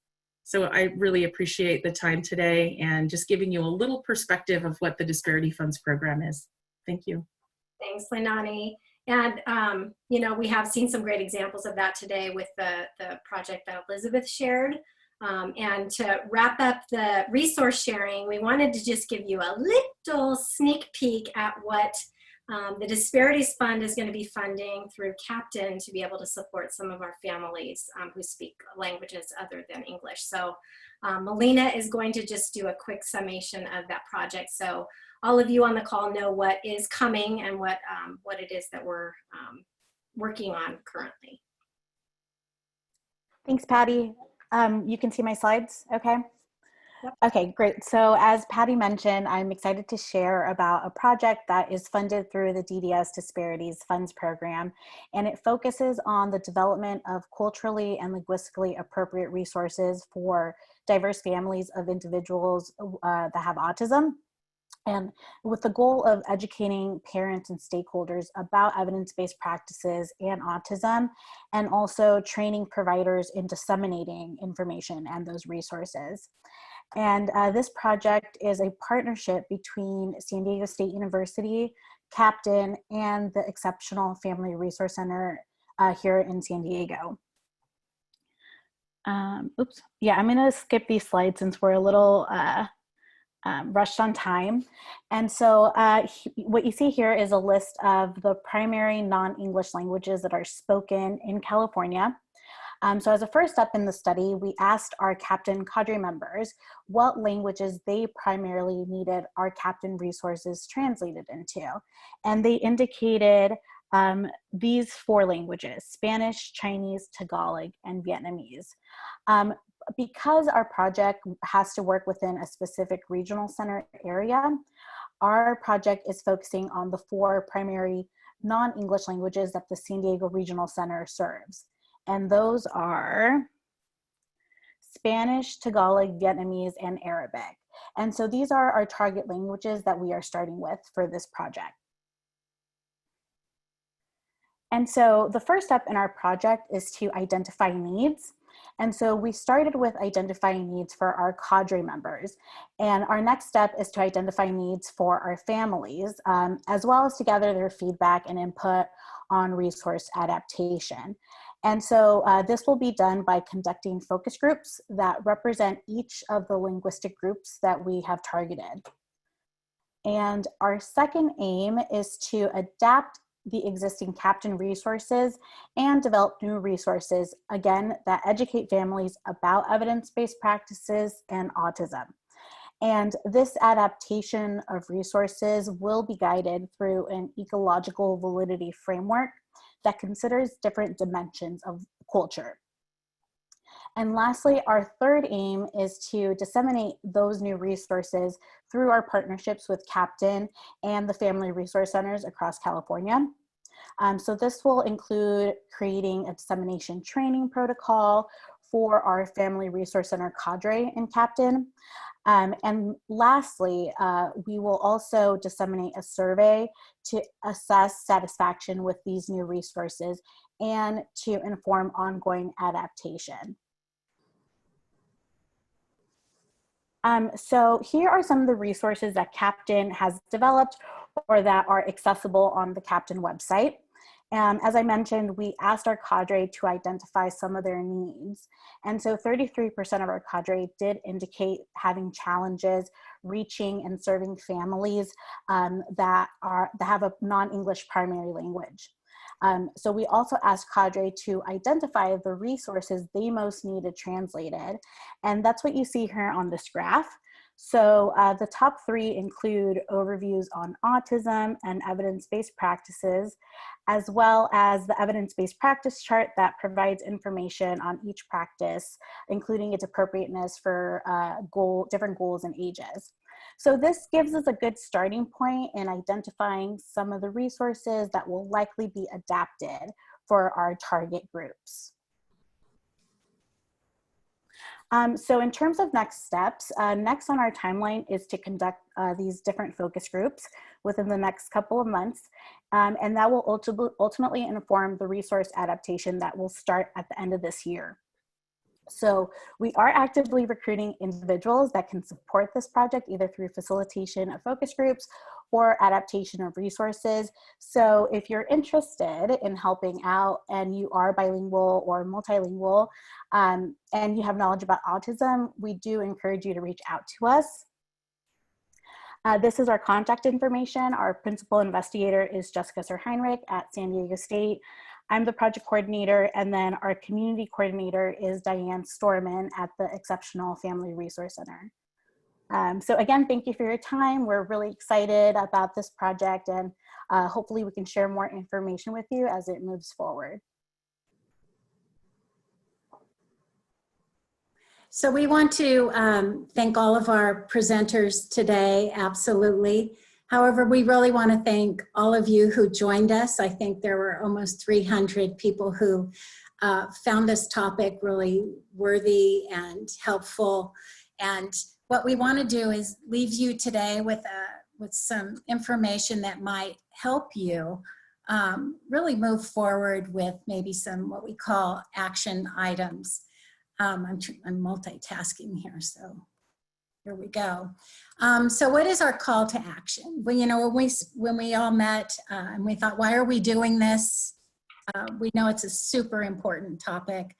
So I really appreciate the time today and just giving you a little perspective of what the Disparity Funds program is. Thank you. Thanks, Lenani. And, you know, we have seen some great examples of that today with the project that Elizabeth shared. And to wrap up the resource sharing, we wanted to just give you a little sneak peek at what The Disparities Fund is going to be funding through Captain to be able to support some of our families who speak languages other than English. So Melina is going to just do a quick summation of that project, so all of you on the call know what is coming and what it is that we're working on currently. Thanks, Patty. You can see my slides, okay? Yep. Okay, great. So as Patty mentioned, I'm excited to share about a project that is funded through the DDS Disparities Funds Program, and it focuses on the development of culturally and linguistically appropriate resources for diverse families of individuals that have autism, and with the goal of educating parents and stakeholders about evidence-based practices and autism, and also training providers in disseminating information and those resources. And this project is a partnership between San Diego State University, Captain, and the Exceptional Family Resource Center here in San Diego. Oops, yeah, I'm gonna skip these slides since we're a little rushed on time. And so what you see here is a list of the primary non-English languages that are spoken in California. So as a first step in the study, we asked our Captain cadre members what languages they primarily needed our Captain resources translated into. And they indicated these 4 languages: Spanish, Chinese, Tagalog, and Vietnamese. Because our project has to work within a specific regional center area, our project is focusing on the 4 primary non-English languages that the San Diego Regional Center serves. And those are Spanish, Tagalog, Vietnamese, and Arabic. And so these are our target languages that we are starting with for this project. And so the first step in our project is to identify needs. And so we started with identifying needs for our cadre members. And our next step is to identify needs for our families, as well as to gather their feedback and input on resource adaptation. And so this will be done by conducting focus groups that represent each of the linguistic groups that we have targeted. And our second aim is to adapt the existing Captain resources and develop new resources, again, that educate families about evidence-based practices and autism. And this adaptation of resources will be guided through an ecological validity framework that considers different dimensions of culture. And lastly, our third aim is to disseminate those new resources through our partnerships with Captain and the Family Resource Centers across California. So this will include creating a dissemination training protocol for our Family Resource Center cadre and Captain. And lastly, we will also disseminate a survey to assess satisfaction with these new resources and to inform ongoing adaptation. So here are some of the resources that Captain has developed or that are accessible on the Captain website. As I mentioned, we asked our cadre to identify some of their needs. And so 33% of our cadre did indicate having challenges reaching and serving families that have a non-English primary language. So we also asked cadre to identify the resources they most needed translated. And that's what you see here on this graph. So the top 3 include overviews on autism and evidence-based practices, as well as the evidence-based practice chart that provides information on each practice, including its appropriateness for different goals and ages. So this gives us a good starting point in identifying some of the resources that will likely be adapted for our target groups. So in terms of next steps, next on our timeline is to conduct these different focus groups within the next couple of months. And that will ultimately inform the resource adaptation that will start at the end of this year. So we are actively recruiting individuals that can support this project, either through facilitation of focus groups or adaptation of resources. So if you're interested in helping out and you are bilingual or multilingual and you have knowledge about autism, we do encourage you to reach out to us. This is our contact information. Our principal investigator is Jessica Sir Heinrich at San Diego State. I'm the project coordinator, and then our community coordinator is Diane Storman at the Exceptional Family Resource Center. So again, thank you for your time. We're really excited about this project, and hopefully we can share more information with you as it moves forward. So we want to thank all of our presenters today, absolutely. However, we really want to thank all of you who joined us. I think there were almost 300 people who found this topic really worthy and helpful. And what we want to do is leave you today with some information that might help you really move forward with maybe some what we call action items. I'm multitasking here, so here we go. So what is our call to action? Well, you know, when we all met and we thought, why are we doing this? We know it's a super important topic.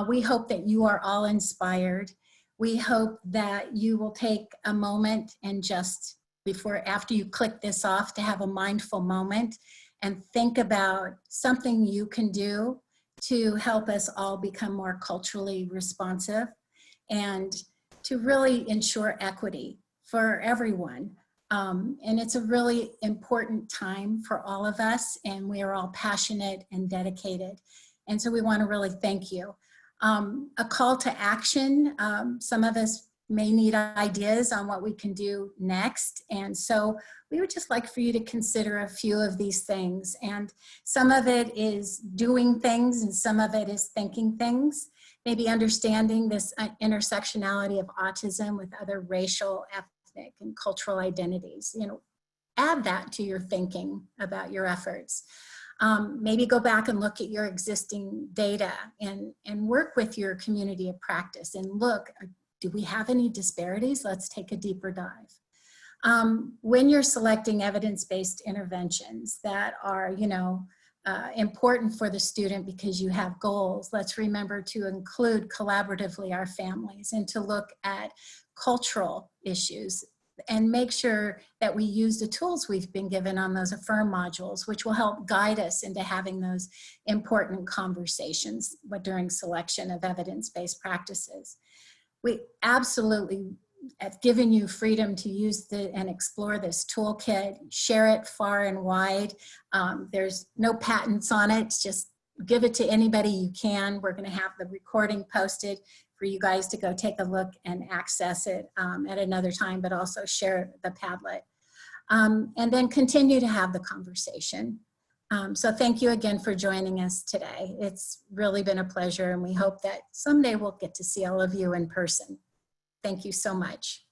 We hope that you are all inspired. We hope that you will take a moment and just after you click this off, to have a mindful moment and think about something you can do to help us all become more culturally responsive and to really ensure equity for everyone. And it's a really important time for all of us, and we are all passionate and dedicated. And so we want to really thank you. A call to action, some of us may need ideas on what we can do next. And so we would just like for you to consider a few of these things. And some of it is doing things and some of it is thinking things. Maybe understanding this intersectionality of autism with other racial, ethnic, and cultural identities. You know, add that to your thinking about your efforts. Maybe go back and look at your existing data and work with your community of practice and look, do we have any disparities? Let's take a deeper dive. When you're selecting evidence-based interventions that are, you know, important for the student because you have goals, let's remember to include collaboratively our families and to look at cultural issues and make sure that we use the tools we've been given on those AFFIRM modules, which will help guide us into having those important conversations during selection of evidence-based practices. We absolutely have given you freedom to use and explore this toolkit, share it far and wide. There's no patents on it, just give it to anybody you can. We're gonna have the recording posted for you guys to go take a look and access it at another time, but also share the Padlet. And then continue to have the conversation. So thank you again for joining us today. It's really been a pleasure, and we hope that someday we'll get to see all of you in person. Thank you so much.